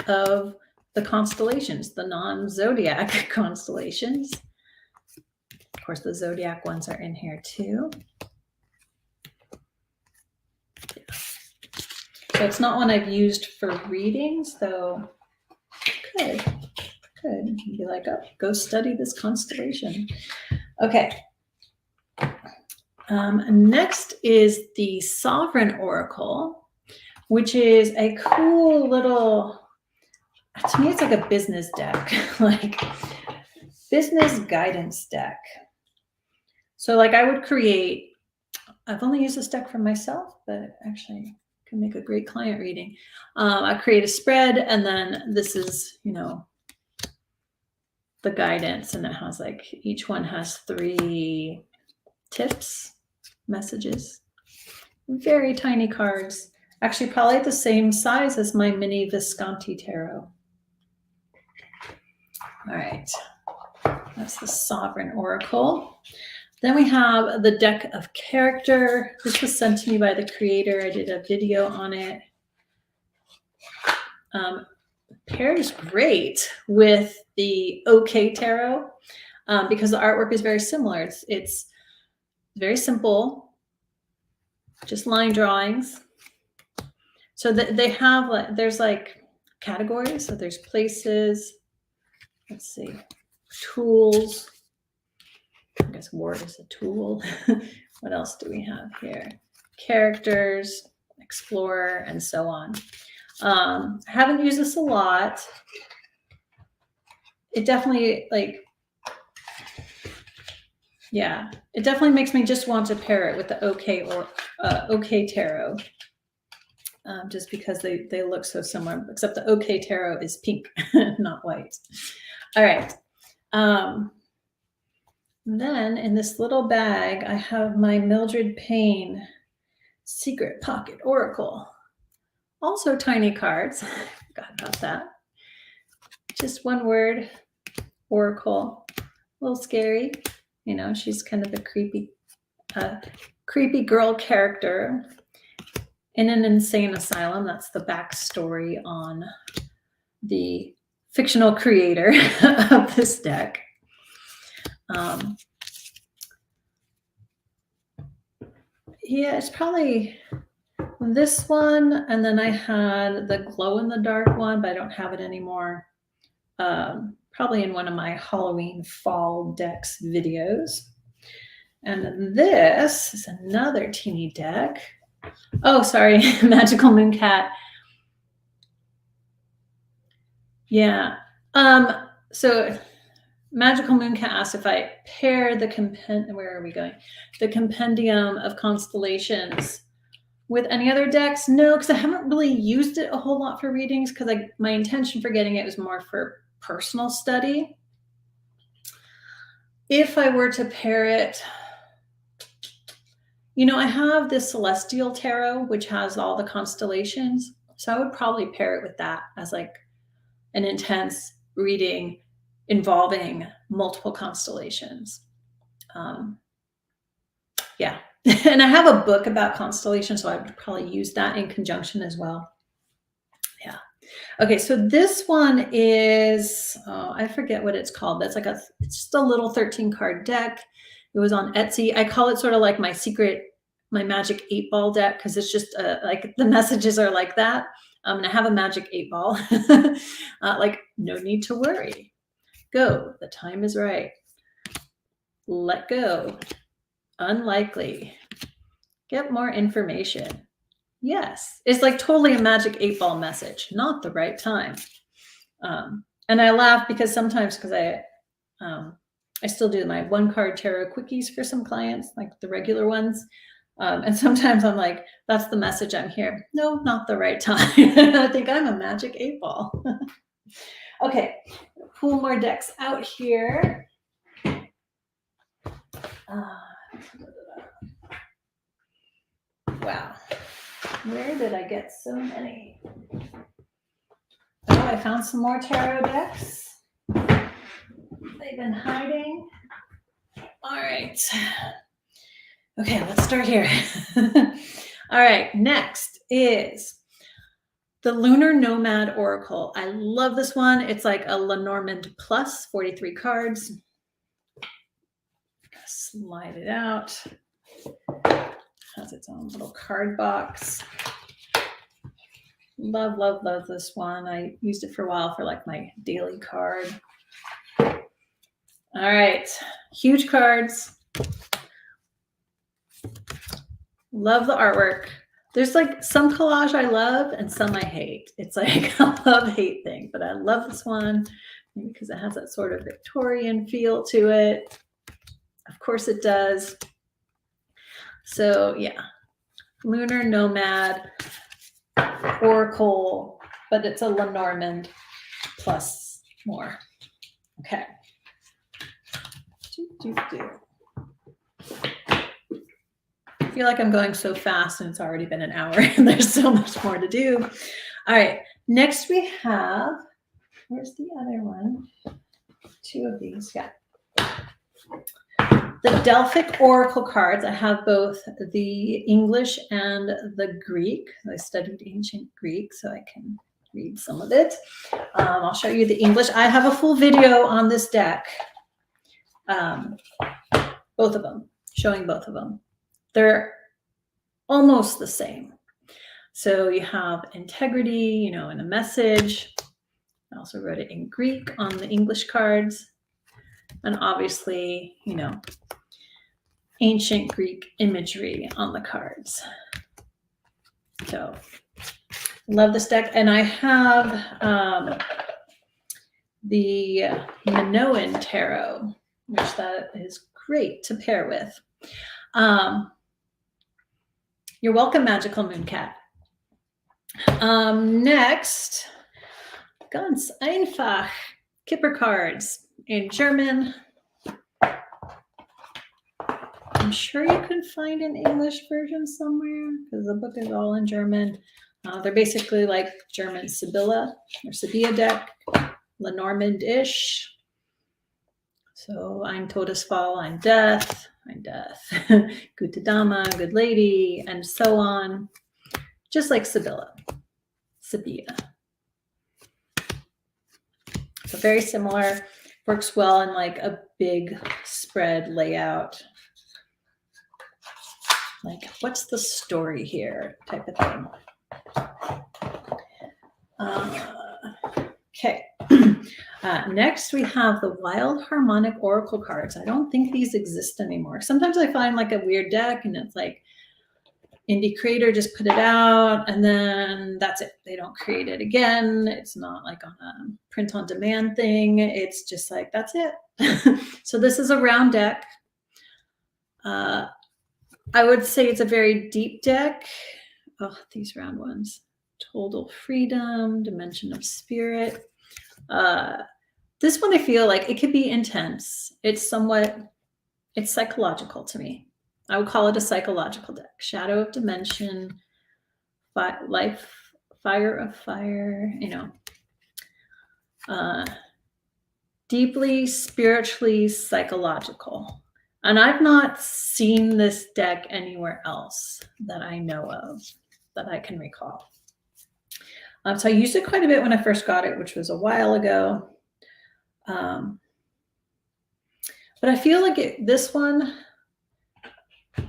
of the constellations, the non-zodiac constellations. Of course, the zodiac ones are in here too. Yeah. So it's not one I've used for readings, though could be like, oh, go study this constellation. Okay. Next is the Sovereign Oracle, which is a cool little, to me, it's like a business deck, like business guidance deck. So like I would create, I've only used this deck for myself, but actually can make a great client reading. I create a spread and then this is, the guidance, and it has like, each one has 3 tips, messages, very tiny cards, actually probably the same size as my mini Visconti tarot. All right, that's the Sovereign Oracle. Then we have the deck of character. This was sent to me by the creator. I did a video on it. Pairs great with the OK Tarot because the artwork is very similar. It's very simple, just line drawings. So they have like, there's like categories. So there's places, let's see, tools. I guess word is a tool. What else do we have here? Characters, explorer, and so on. I haven't used this a lot. It definitely it definitely makes me just want to pair it with the OK Tarot. just because they look so similar, except the OK Tarot is pink, not white. All right. Then in this little bag, I have my Mildred Payne Secret Pocket Oracle. Also tiny cards. Forgot about that. Just one word, Oracle. A little scary. You know, she's kind of a creepy girl character in an insane asylum. That's the backstory on the fictional creator of this deck. Yeah, it's probably this one, and then I had the glow in the dark one, but I don't have it anymore. Probably in one of my Halloween fall decks videos. And this is another teeny deck. Oh, sorry, Magical Moon Cat. Yeah. So Magical Moon Cat asked if I pair the where are we going? The Compendium of Constellations with any other decks. No, because I haven't really used it a whole lot for readings, because my intention for getting it was more for personal study. If I were to pair it, you know, I have this Celestial Tarot, which has all the constellations. So I would probably pair it with that as like an intense reading involving multiple constellations. Yeah. And I have a book about constellations, so I would probably use that in conjunction as well. Yeah. Okay, so this one is, I forget what it's called, but it's just a little 13 card deck. It was on Etsy. I call it sort of like my magic 8-ball deck, because it's just like the messages are like that. And I have a magic 8-ball. Like, no need to worry. Go, the time is right. Let go. Unlikely. Get more information. Yes, it's like totally a magic 8-ball message, not the right time. And I laugh because sometimes, because I still do my 1-card tarot quickies for some clients, like the regular ones. And sometimes I'm like, that's the message I'm here. No, not the right time. I think I'm a magic 8-ball. Okay, pull more decks out here. Wow. Where did I get so many? Oh, I found some more tarot decks. They've been hiding. All right. Okay, let's start here. All right, next is the Lunar Nomad Oracle. I love this one. It's like a Lenormand plus, 43 cards. Slide it out. Has its own little card box. Love, love, love this one. I used it for a while for like my daily card. All right, huge cards. Love the artwork. There's like some collage I love and some I hate. It's like a love-hate thing, but I love this one because it has that sort of Victorian feel to it. Of course it does. So yeah, Lunar Nomad Oracle, but it's a Lenormand plus more. Okay. I feel like I'm going so fast and it's already been an hour and there's so much more to do. All right, next we have, where's the other one? 2 of these, yeah. The Delphic Oracle cards. I have both the English and the Greek. I studied ancient Greek, so I can read some of it. I'll show you the English. I have a full video on this deck. Both of them, showing both of them. They're almost the same. So you have integrity, you know, in a message. I also wrote it in Greek on the English cards. And obviously, you know, ancient Greek imagery on the cards. So love this deck. And I have the Minoan Tarot, which that is great to pair with. You're welcome, Magical Moon Cat. Next, ganz einfach, Kipper cards in German. I'm sure you can find an English version somewhere because the book is all in German. They're basically like German Sibylla or Sibylla deck, Lenormand-ish. So I'm Todesfall, I'm death, Gute Dame, good lady, and so on. Just like Sibylla. So very similar, works well in like a big spread layout. Like, what's the story here type of thing. Okay. Next, we have the Wild Harmonic Oracle cards. I don't think these exist anymore. Sometimes I find like a weird deck and it's like indie creator just put it out and then that's it. They don't create it again. It's not like on a print on demand thing. It's just like, that's it. So this is a round deck. I would say it's a very deep deck. Oh, these round ones. Total Freedom, Dimension of Spirit. This one I feel like it could be intense. It's psychological to me. I would call it a psychological deck. Shadow of Dimension, Life, Fire of Fire, deeply spiritually psychological. And I've not seen this deck anywhere else that I know of, that I can recall. So I used it quite a bit when I first got it, which was a while ago. But I feel like this one, I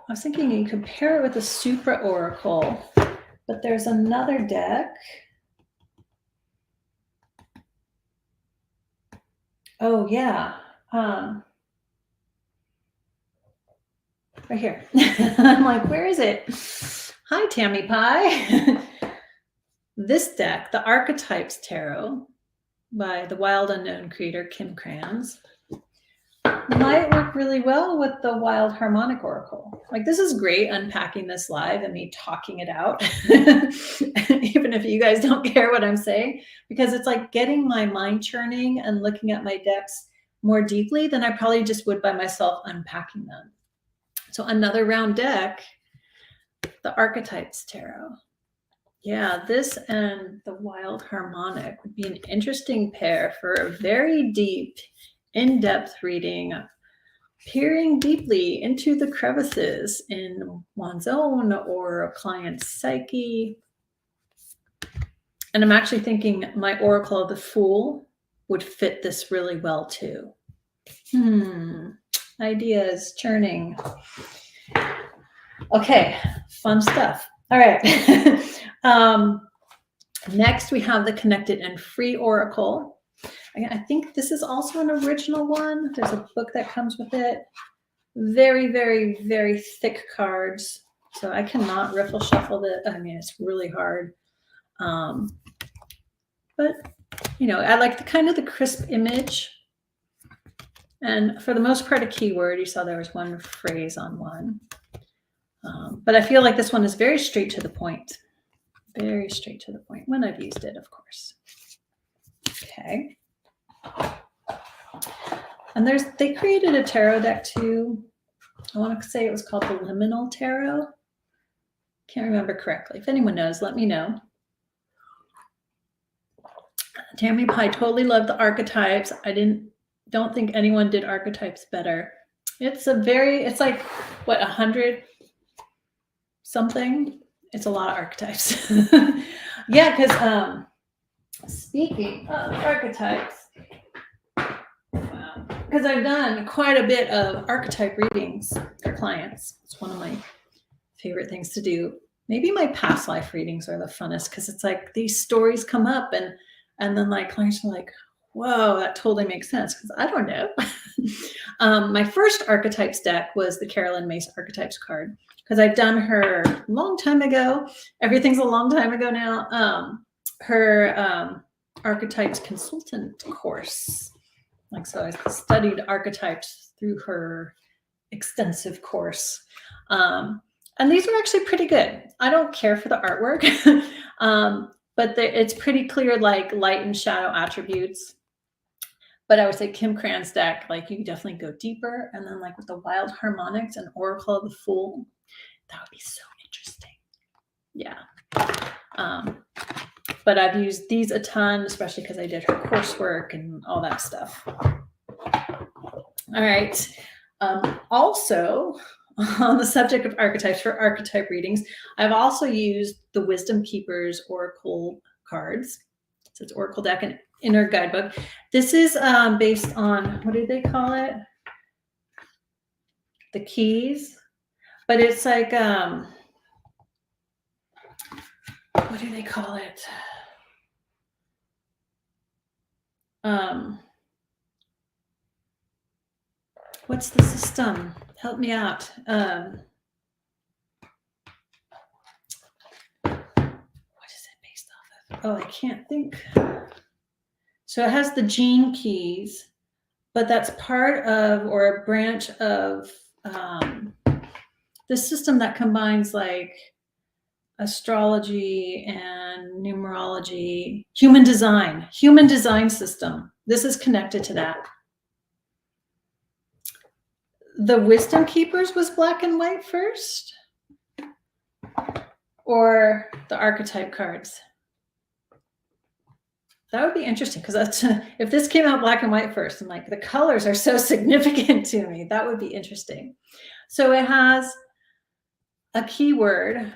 was thinking you could pair it with a Supra Oracle, but there's another deck. Oh, yeah. Right here. I'm like, where is it? Hi, Tammy Pie. This deck, the Archetypes Tarot by the Wild Unknown creator, Kim Krans, might work really well with the Wild Harmonic Oracle. Like, this is great unpacking this live and me talking it out, even if you guys don't care what I'm saying, because it's like getting my mind churning and looking at my decks more deeply than I probably just would by myself unpacking them. So another round deck, the Archetypes Tarot. Yeah, this and the Wild Harmonic would be an interesting pair for a very deep, in-depth reading, peering deeply into the crevices in one's own or a client's psyche. And I'm actually thinking my Oracle of the Fool would fit this really well too. Ideas churning. Okay, fun stuff. All right. Next, we have the Connected and Free Oracle. I think this is also an original one. There's a book that comes with it. Very, very, very thick cards. So I cannot riffle shuffle it. I mean, it's really hard. But, I like the kind of the crisp image. And for the most part, a keyword. You saw there was one phrase on one. But I feel like this one is very straight to the point. Very straight to the point when I've used it, of course. Okay. And they created a tarot deck too. I want to say it was called the Liminal Tarot. Can't remember correctly. If anyone knows, let me know. Tammy Pie totally loved the archetypes. Don't think anyone did archetypes better. It's like, what, 100 something? It's a lot of archetypes. Yeah, because speaking of archetypes, because I've done quite a bit of archetype readings for clients. It's one of my favorite things to do. Maybe my past life readings are the funnest because it's like these stories come up and then like clients are like, whoa, that totally makes sense, because I don't know. My first archetypes deck was the Carolyn Mace Archetypes card, because I've done her a long time ago. Everything's a long time ago now. Her archetypes consultant course. Like, so I studied archetypes through her extensive course. And these are actually pretty good. I don't care for the artwork, but it's pretty clear, like light and shadow attributes. But I would say Kim Cran's deck, like you definitely go deeper, and then like with the wild harmonics and Oracle of the Fool, that would be so interesting. Yeah. But I've used these a ton, especially because I did her coursework and all that stuff. All right. Also, on the subject of archetypes, for archetype readings, I've also used the Wisdom Keepers Oracle cards. So it's Oracle deck and Inner Guidebook. This is based on, what do they call it? The keys. But it's like, what do they call it? What's the system? Help me out. What is it based off of? Oh, I can't think. So it has the gene keys, but that's part of or a branch of the system that combines like astrology and numerology, human design system. This is connected to that. The Wisdom Keepers was black and white first, or the archetype cards? That would be interesting, because that's if this came out black and white first, and like the colors are so significant to me, that would be interesting. So it has a keyword,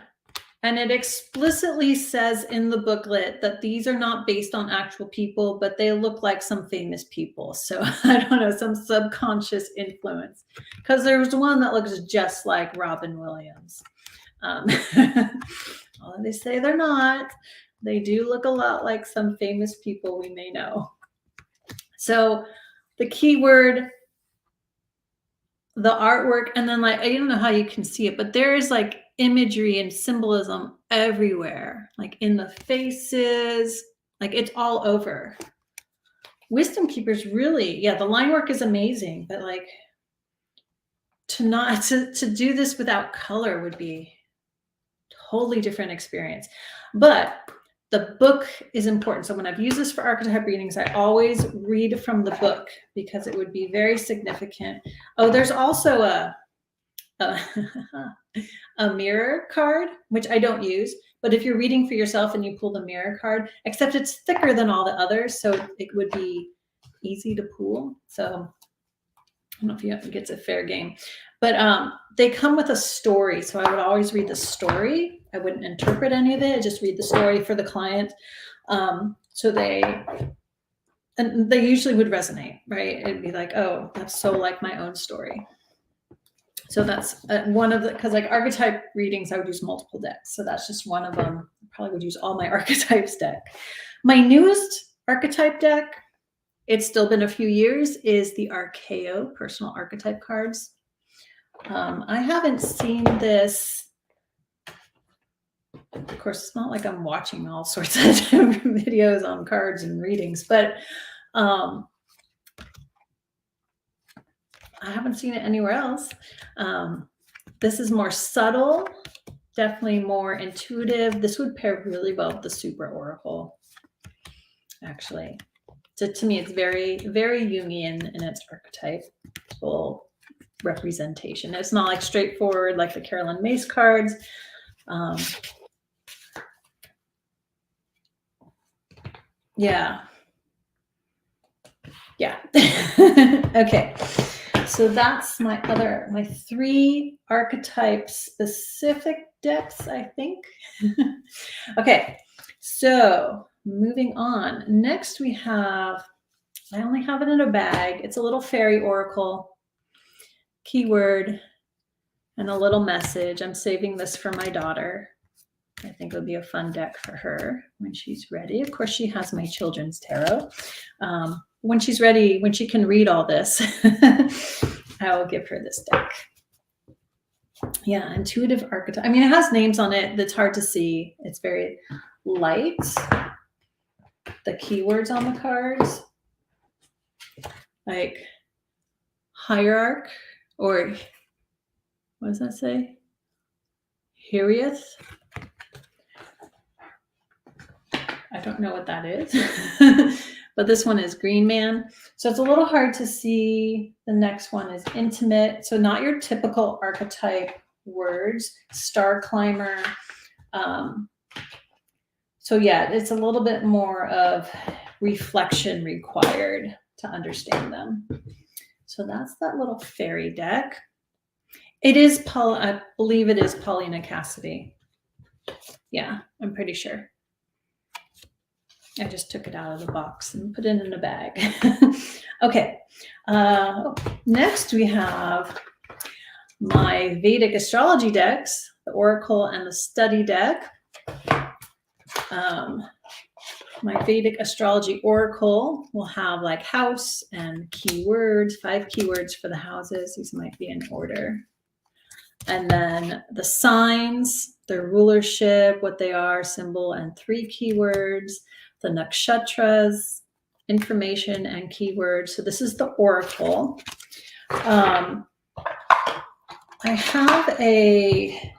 and it explicitly says in the booklet that these are not based on actual people, but they look like some famous people. So I don't know, some subconscious influence, because there's one that looks just like Robin Williams. Although they say they're not, they do look a lot like some famous people we may know. So the keyword, the artwork, and then like, I don't know how you can see it, but there is like imagery and symbolism everywhere, like in the faces, like it's all over. Wisdom Keepers really, yeah, the line work is amazing, but like to do this without color would be totally different experience. But the book is important. So when I've used this for archetype readings, I always read from the book because it would be very significant. Oh, there's also a mirror card, which I don't use. But if you're reading for yourself and you pull the mirror card, except it's thicker than all the others, so it would be easy to pull. So I don't know if you think it's a fair game, but they come with a story. So I would always read the story. I wouldn't interpret any of it. I just read the story for the client. So they usually would resonate, right? It'd be like, oh, that's so like my own story. So that's one of the, because like archetype readings, I would use multiple decks. So that's just one of them. I probably would use all my archetypes deck. My newest archetype deck, it's still been a few years, is the Archeo personal archetype cards. I haven't seen this. Of course, it's not like I'm watching all sorts of videos on cards and readings, but I haven't seen it anywhere else. This is more subtle, definitely more intuitive. This would pair really well with the Super Oracle, actually. So to me, it's very, very Jungian in its archetypal representation. It's not like straightforward like the Carolyn Mace cards. Yeah. Okay. So that's my 3 archetype specific decks, I think. Okay. So moving on. Next we have, I only have it in a bag. It's a little fairy oracle, keyword, and a little message. I'm saving this for my daughter. I think it'll be a fun deck for her when she's ready. Of course, she has my children's tarot. When she's ready, when she can read all this, I will give her this deck. Yeah, intuitive archetype. I mean, it has names on it that's hard to see. It's very light. The keywords on the cards, like hierarch, or what does that say? Hiriath. I don't know what that is, but this one is Green Man. So it's a little hard to see. The next one is Intimate. So not your typical archetype words. Star Climber. So yeah, it's a little bit more of reflection required to understand them. So that's that little fairy deck. It is I believe it is Paulina Cassidy. Yeah, I'm pretty sure. I just took it out of the box and put it in a bag. Okay. Next we have my Vedic astrology decks, the Oracle and the Study deck. My Vedic astrology oracle will have like house and keywords, 5 keywords for the houses. These might be in order. And then the signs, their rulership, what they are, symbol, and 3 keywords. The nakshatras, information and keywords. So this is the oracle. I have a,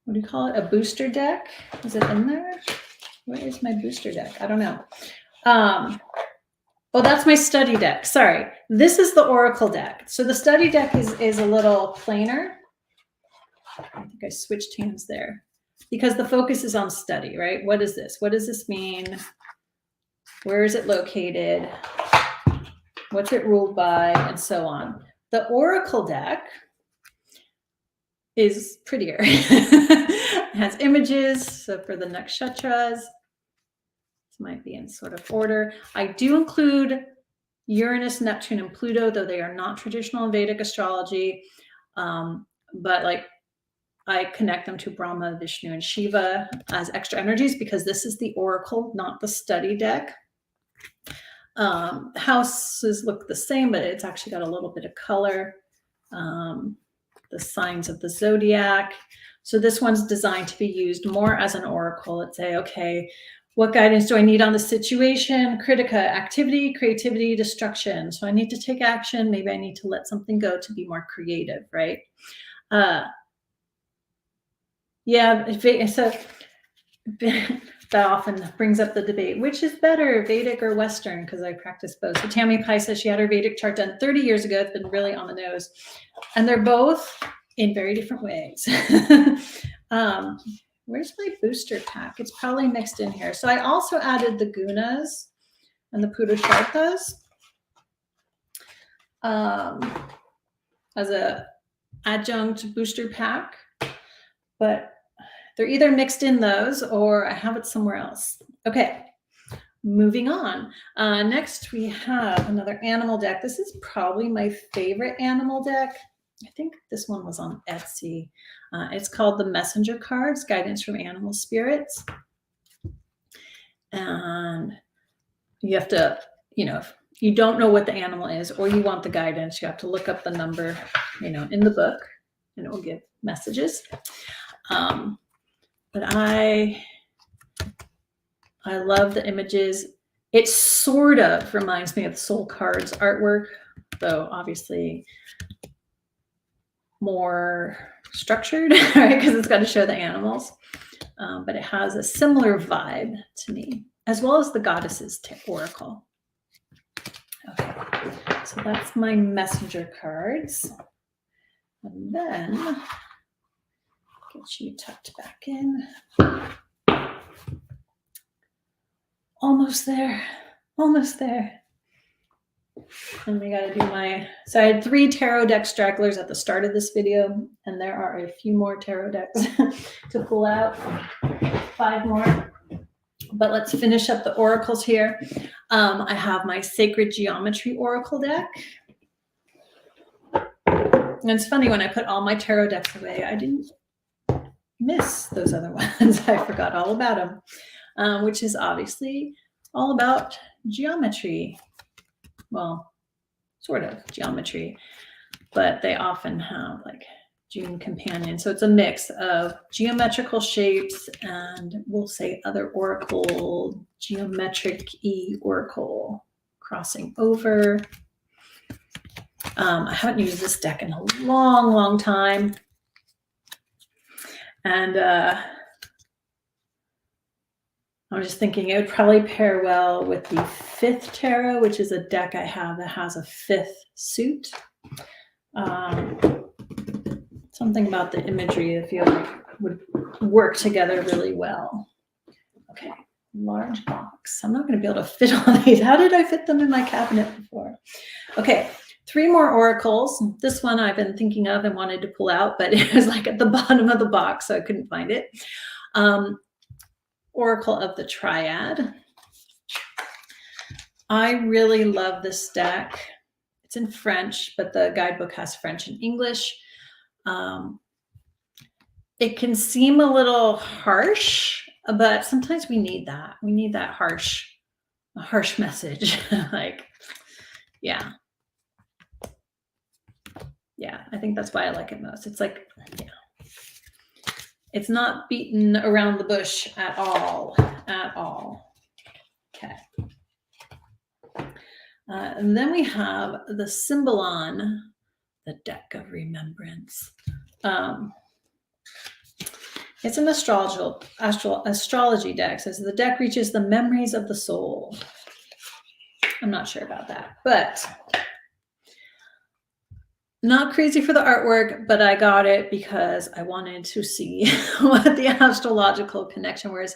what do you call it? A booster deck? Is it in there? Where is my booster deck? I don't know. Oh, that's my study deck. Sorry. This is the oracle deck. So the study deck is a little plainer. I think I switched hands there because the focus is on study, right? What is this? What does this mean? Where is it located? What's it ruled by? And so on. The oracle deck is prettier. It has images. So for the nakshatras, this might be in sort of order. I do include Uranus, Neptune, and Pluto, though they are not traditional in Vedic astrology. But like I connect them to Brahma, Vishnu, and Shiva as extra energies because this is the oracle, not the study deck. Houses look the same, but it's actually got a little bit of color. The signs of the zodiac. So this one's designed to be used more as an oracle. Let's say, okay, what guidance do I need on the situation? Critica, activity, creativity, destruction. So I need to take action. Maybe I need to let something go to be more creative, right? Yeah, so that often brings up the debate, which is better, Vedic or Western? Because I practice both. So Tammy Pye says she had her Vedic chart done 30 years ago. It's been really on the nose. And they're both in very different ways. Where's my booster pack? It's probably mixed in here. So I also added the gunas and the purusharthas as a adjunct booster pack. But they're either mixed in those or I have it somewhere else. Okay, moving on. Next, we have another animal deck. This is probably my favorite animal deck. I think this one was on Etsy. It's called the Messenger Cards, Guidance from Animal Spirits. And you have to, if you don't know what the animal is or you want the guidance, you have to look up the number, in the book, and it will give messages. But I love the images. It sort of reminds me of the Soul Cards artwork, though obviously more structured, right? Because it's got to show the animals. But it has a similar vibe to me, as well as the Goddesses Oracle. Okay, so that's my messenger cards. And then get you tucked back in. Almost there. And we got to do so I had 3 tarot deck stragglers at the start of this video, and there are a few more tarot decks to pull out, 5 more. But let's finish up the oracles here. I have my Sacred Geometry Oracle deck. And it's funny, when I put all my tarot decks away, I didn't miss those other ones. I forgot all about them, which is obviously all about geometry. Well, sort of geometry, but they often have like June companion. So it's a mix of geometrical shapes and we'll say other oracle, geometric-y oracle crossing over. I haven't used this deck in a long time. And I'm just thinking it would probably pair well with the 5th tarot, which is a deck I have that has a 5th suit. Something about the imagery I feel like would work together really well. Okay, large box. I'm not going to be able to fit all these. How did I fit them in my cabinet before? Okay, 3 more oracles. This one I've been thinking of and wanted to pull out, but it was like at the bottom of the box, so I couldn't find it. Oracle of the Triad. I really love this deck. It's in French, but the guidebook has French and English. It can seem a little harsh, but sometimes we need that. We need that harsh message. Like, yeah. Yeah, I think that's why I like it most. It's like, yeah. It's not beaten around the bush at all, Okay. And then we have the Symbolon, the Deck of Remembrance. It's an astrology deck. It says the deck reaches the memories of the soul. I'm not sure about that, but not crazy for the artwork, but I got it because I wanted to see what the astrological connections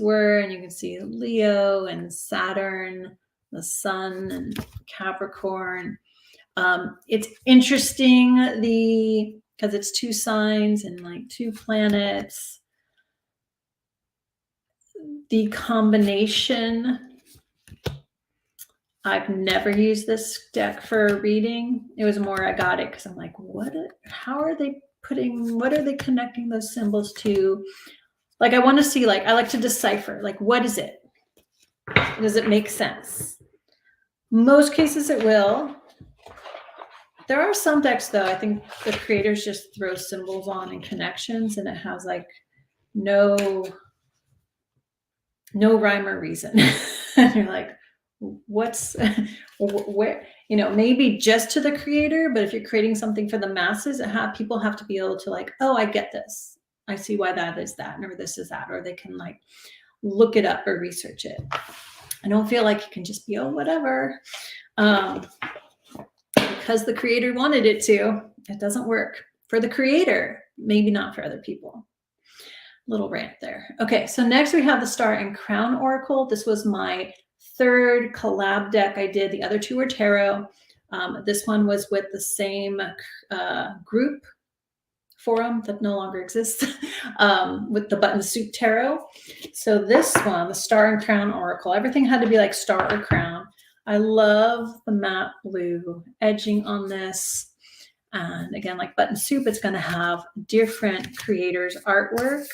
were. And you can see Leo and Saturn, the Sun and Capricorn. It's interesting because it's 2 signs and like 2 planets. The combination, I've never used this deck for a reading. It was more I got it because I'm like, what are they connecting those symbols to? Like I want to see, like I like to decipher, like what is it? Does it make sense? Most cases it will. There are some decks though, I think the creators just throw symbols on and connections and it has like no rhyme or reason. And you're like, where, maybe just to the creator, but if you're creating something for the masses, people have to be able to like, oh, I get this. I see why that is that, or this is that, or they can like look it up or research it. I don't feel like it can just be, oh, whatever. Because the creator wanted it to, it doesn't work for the creator, maybe not for other people. Little rant there. Okay, so next we have the Star and Crown Oracle. This was my 3rd collab deck I did. The other 2 were tarot. This one was with the same group forum that no longer exists with the Button Soup Tarot. So this one, the Star and Crown Oracle, everything had to be like star or crown. I love the matte blue edging on this. And again, like Button Soup, it's going to have different creators' artwork,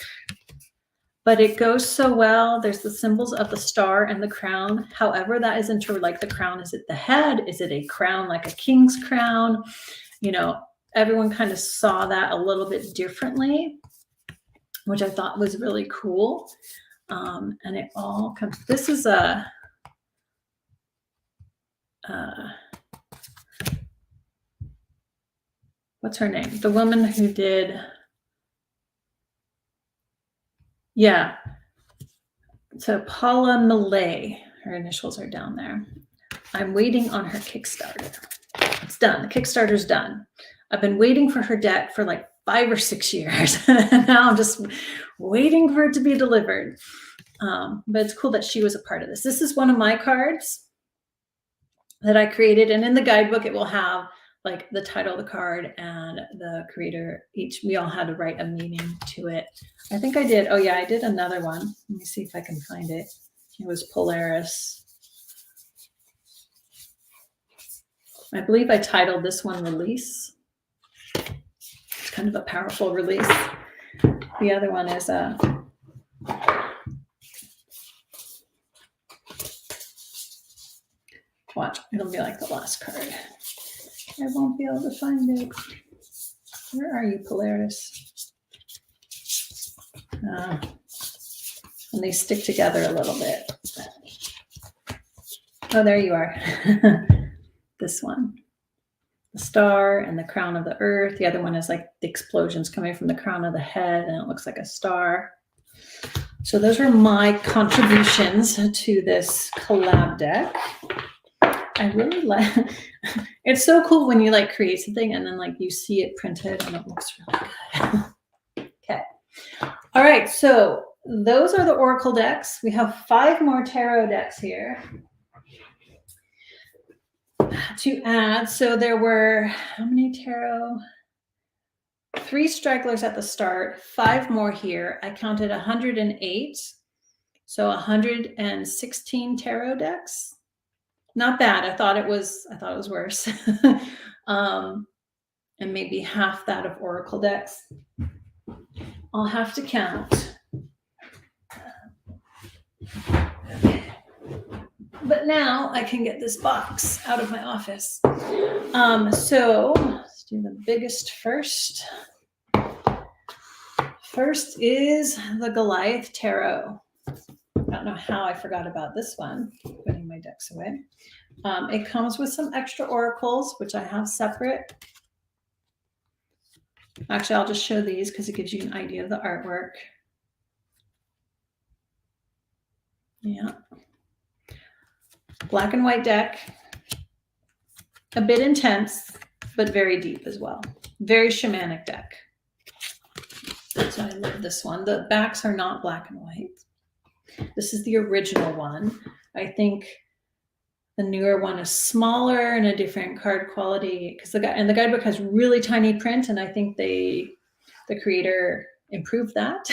but it goes so well. There's the symbols of the star and the crown. However, that is into like the crown. Is it the head? Is it a crown like a king's crown? Everyone kind of saw that a little bit differently, which I thought was really cool. And it all comes, this is what's her name? The woman who did, yeah. So Paula Millay, her initials are down there. I'm waiting on her Kickstarter. It's done. The Kickstarter's done. I've been waiting for her deck for like 5 or 6 years. Now I'm just waiting for it to be delivered. But it's cool that she was a part of this. This is one of my cards that I created. And in the guidebook, it will have like the title of the card and the creator. We all had to write a meaning to it. I think I did. Oh yeah, I did another one. Let me see if I can find it. It was Polaris. I believe I titled this one Release. It's kind of a powerful release. The other one is watch, it'll be like the last card. I won't be able to find it. Where are you, Polaris? And they stick together a little bit. Oh, there you are. This one. the star and the crown of the earth. The other one is like the explosions coming from the crown of the head, and it looks like a star. So those are my contributions to this collab deck. I really like it's so cool when you like create something and then like you see it printed and it looks really good. Okay. All right, so those are the Oracle decks. We have 5 more tarot decks here to add. So there were how many tarot? 3 stragglers at the start, 5 more here. I counted 108. So 116 tarot decks. Not bad. I thought it was worse. And maybe half that of Oracle decks. I'll have to count. But now I can get this box out of my office. So let's do the biggest first. First is the Goliath Tarot. I don't know how I forgot about this one, putting my decks away. It comes with some extra oracles, which I have separate. Actually, I'll just show these because it gives you an idea of the artwork. Yeah. Black and white deck. A bit intense, but very deep as well. Very shamanic deck. So I love this one. The backs are not black and white. This is the original one. I think the newer one is smaller and a different card quality because the guidebook has really tiny print, and I think the creator improved that.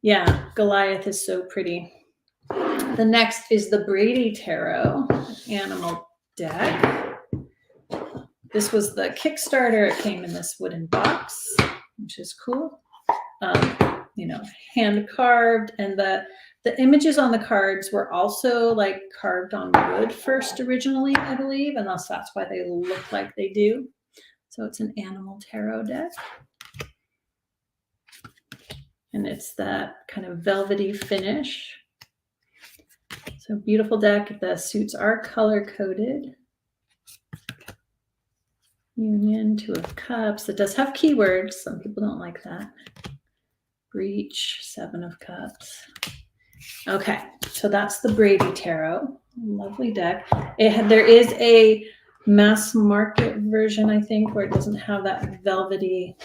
Yeah, Goliath is so pretty. The next is the Brady Tarot animal deck. This was the Kickstarter. It came in this wooden box, which is cool. You know, hand carved, and the images on the cards were also like carved on wood first originally, I believe, and that's why they look like they do. So it's an animal tarot deck. And it's that kind of velvety finish. So beautiful deck. The suits are color coded. Union, 2 of Cups. It does have keywords. Some people don't like that. Breach, 7 of Cups. Okay, so that's the Brady Tarot. Lovely deck. There is a mass market version, I think, where it doesn't have that velvety,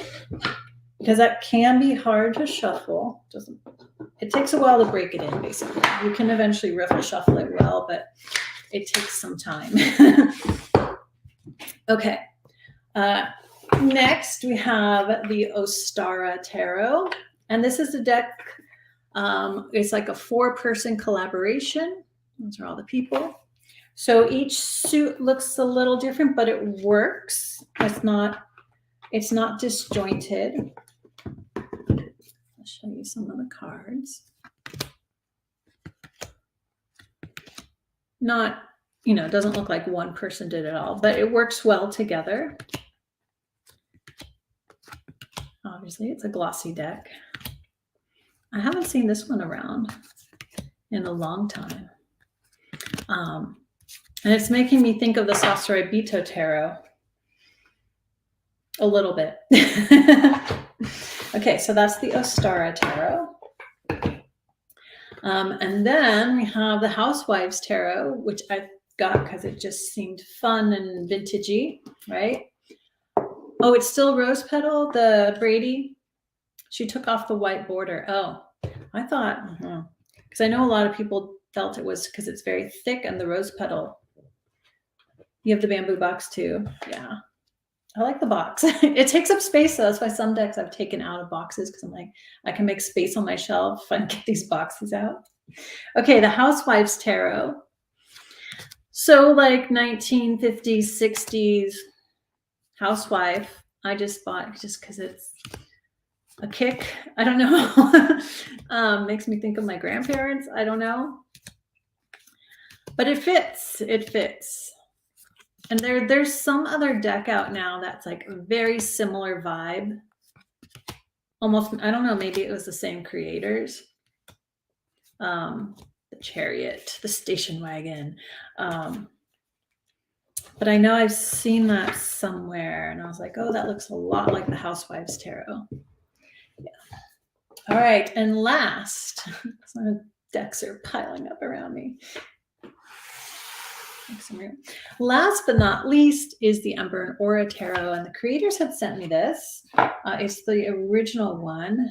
because that can be hard to shuffle. It takes a while to break it in, basically. You can eventually riffle shuffle it well, but it takes some time. Okay. Next, we have the Ostara Tarot. And this is a deck. It's like a 4-person collaboration. Those are all the people. So each suit looks a little different, but it works. It's not disjointed. I'll show you some of the cards. Not, it doesn't look like one person did it all, but it works well together. Obviously, it's a glossy deck. I haven't seen this one around in a long time. And it's making me think of the Sassorabito Tarot a little bit. Okay, so that's the Ostara Tarot. And then we have the Housewives Tarot, which I got because it just seemed fun and vintagey, right? Oh, it's still rose petal, the Brady. She took off the white border. Oh, I thought, because I know a lot of people felt it was because it's very thick and the rose petal. You have the bamboo box too. Yeah. I like the box. It takes up space, though. That's why some decks I've taken out of boxes, because I'm like, I can make space on my shelf and get these boxes out. Okay, the Housewives Tarot. So like 1950s, 60s housewife. I just bought just because it's a kick. I don't know. Makes me think of my grandparents. I don't know. But it fits. It fits. And there's some other deck out now that's like a very similar vibe. Almost, I don't know, maybe it was the same creators. The Chariot, the Station Wagon. but I know I've seen that somewhere, and I was like, oh, that looks a lot like the Housewives Tarot. Yeah. All right, and last, some decks are piling up around me. Last but not least is the Ember and Aura Tarot, and the creators had sent me this. It's the original one.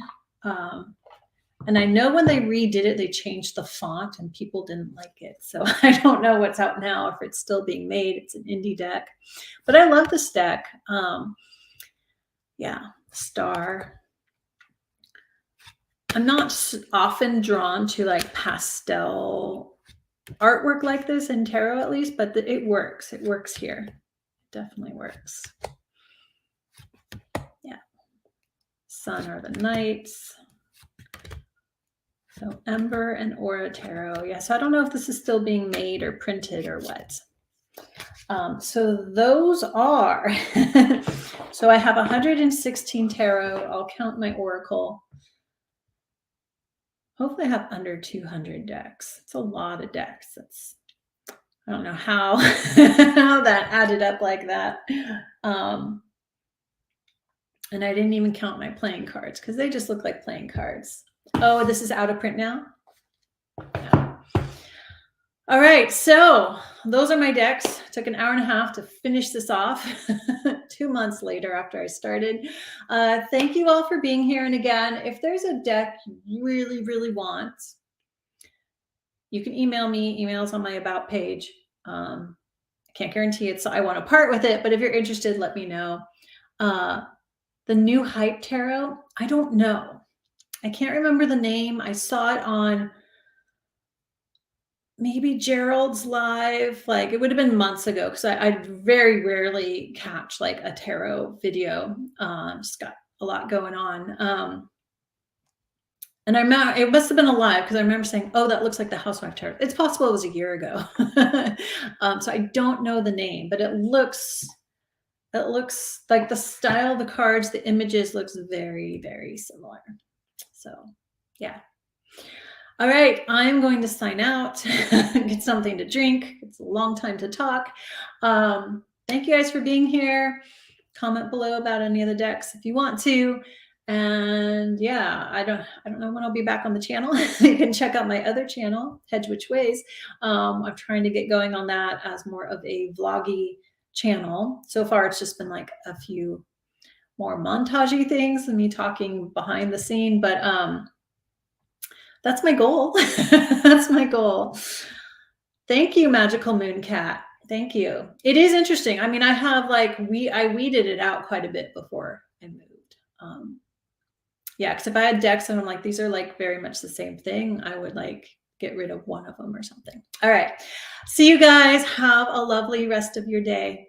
And I know when they redid it, they changed the font and people didn't like it. So I don't know what's out now, if it's still being made. It's an indie deck. But I love this deck. Yeah, star. I'm not often drawn to like pastel artwork like this in tarot, at least, but it works. It works here. It definitely works. Yeah. Sun or the Knights. So Ember and Aura Tarot. Yeah, so I don't know if this is still being made or printed or what. So those are, so I have 116 tarot. I'll count my oracle. Hopefully I have under 200 decks. It's a lot of decks. I don't know how, how that added up like that. And I didn't even count my playing cards because they just look like playing cards. Oh, this is out of print now? Yeah. All right, so those are my decks. It took an hour and a half to finish this off 2 months later after I started. Thank you all for being here. And again, if there's a deck you really, really want, you can email me. Email's on my About page. I can't guarantee it, so I want to part with it. But if you're interested, let me know. The new Hype Tarot, I don't know. I can't remember the name. I saw it on maybe Gerald's live, like it would have been months ago because I very rarely catch like a tarot video. Just got a lot going on. And I remember it must have been a live because I remember saying, oh, that looks like the Housewife Tarot. It's possible it was a year ago. So I don't know the name, but it looks like the style of the cards, the images looks very, very similar. So yeah. All right, I'm going to sign out, get something to drink. It's a long time to talk. Thank you guys for being here. Comment below about any of the decks if you want to. And yeah, I don't know when I'll be back on the channel. You can check out my other channel, Hedge Which Ways. I'm trying to get going on that as more of a vloggy channel. So far, it's just been like a few more montagey things and me talking behind the scene, but that's my goal. That's my goal. Thank you, Magical Moon Cat. Thank you. It is interesting. I mean, I have like, I weeded it out quite a bit before I moved. Yeah, because if I had decks and I'm like, these are like very much the same thing, I would like get rid of one of them or something. All right. See you guys. Have a lovely rest of your day.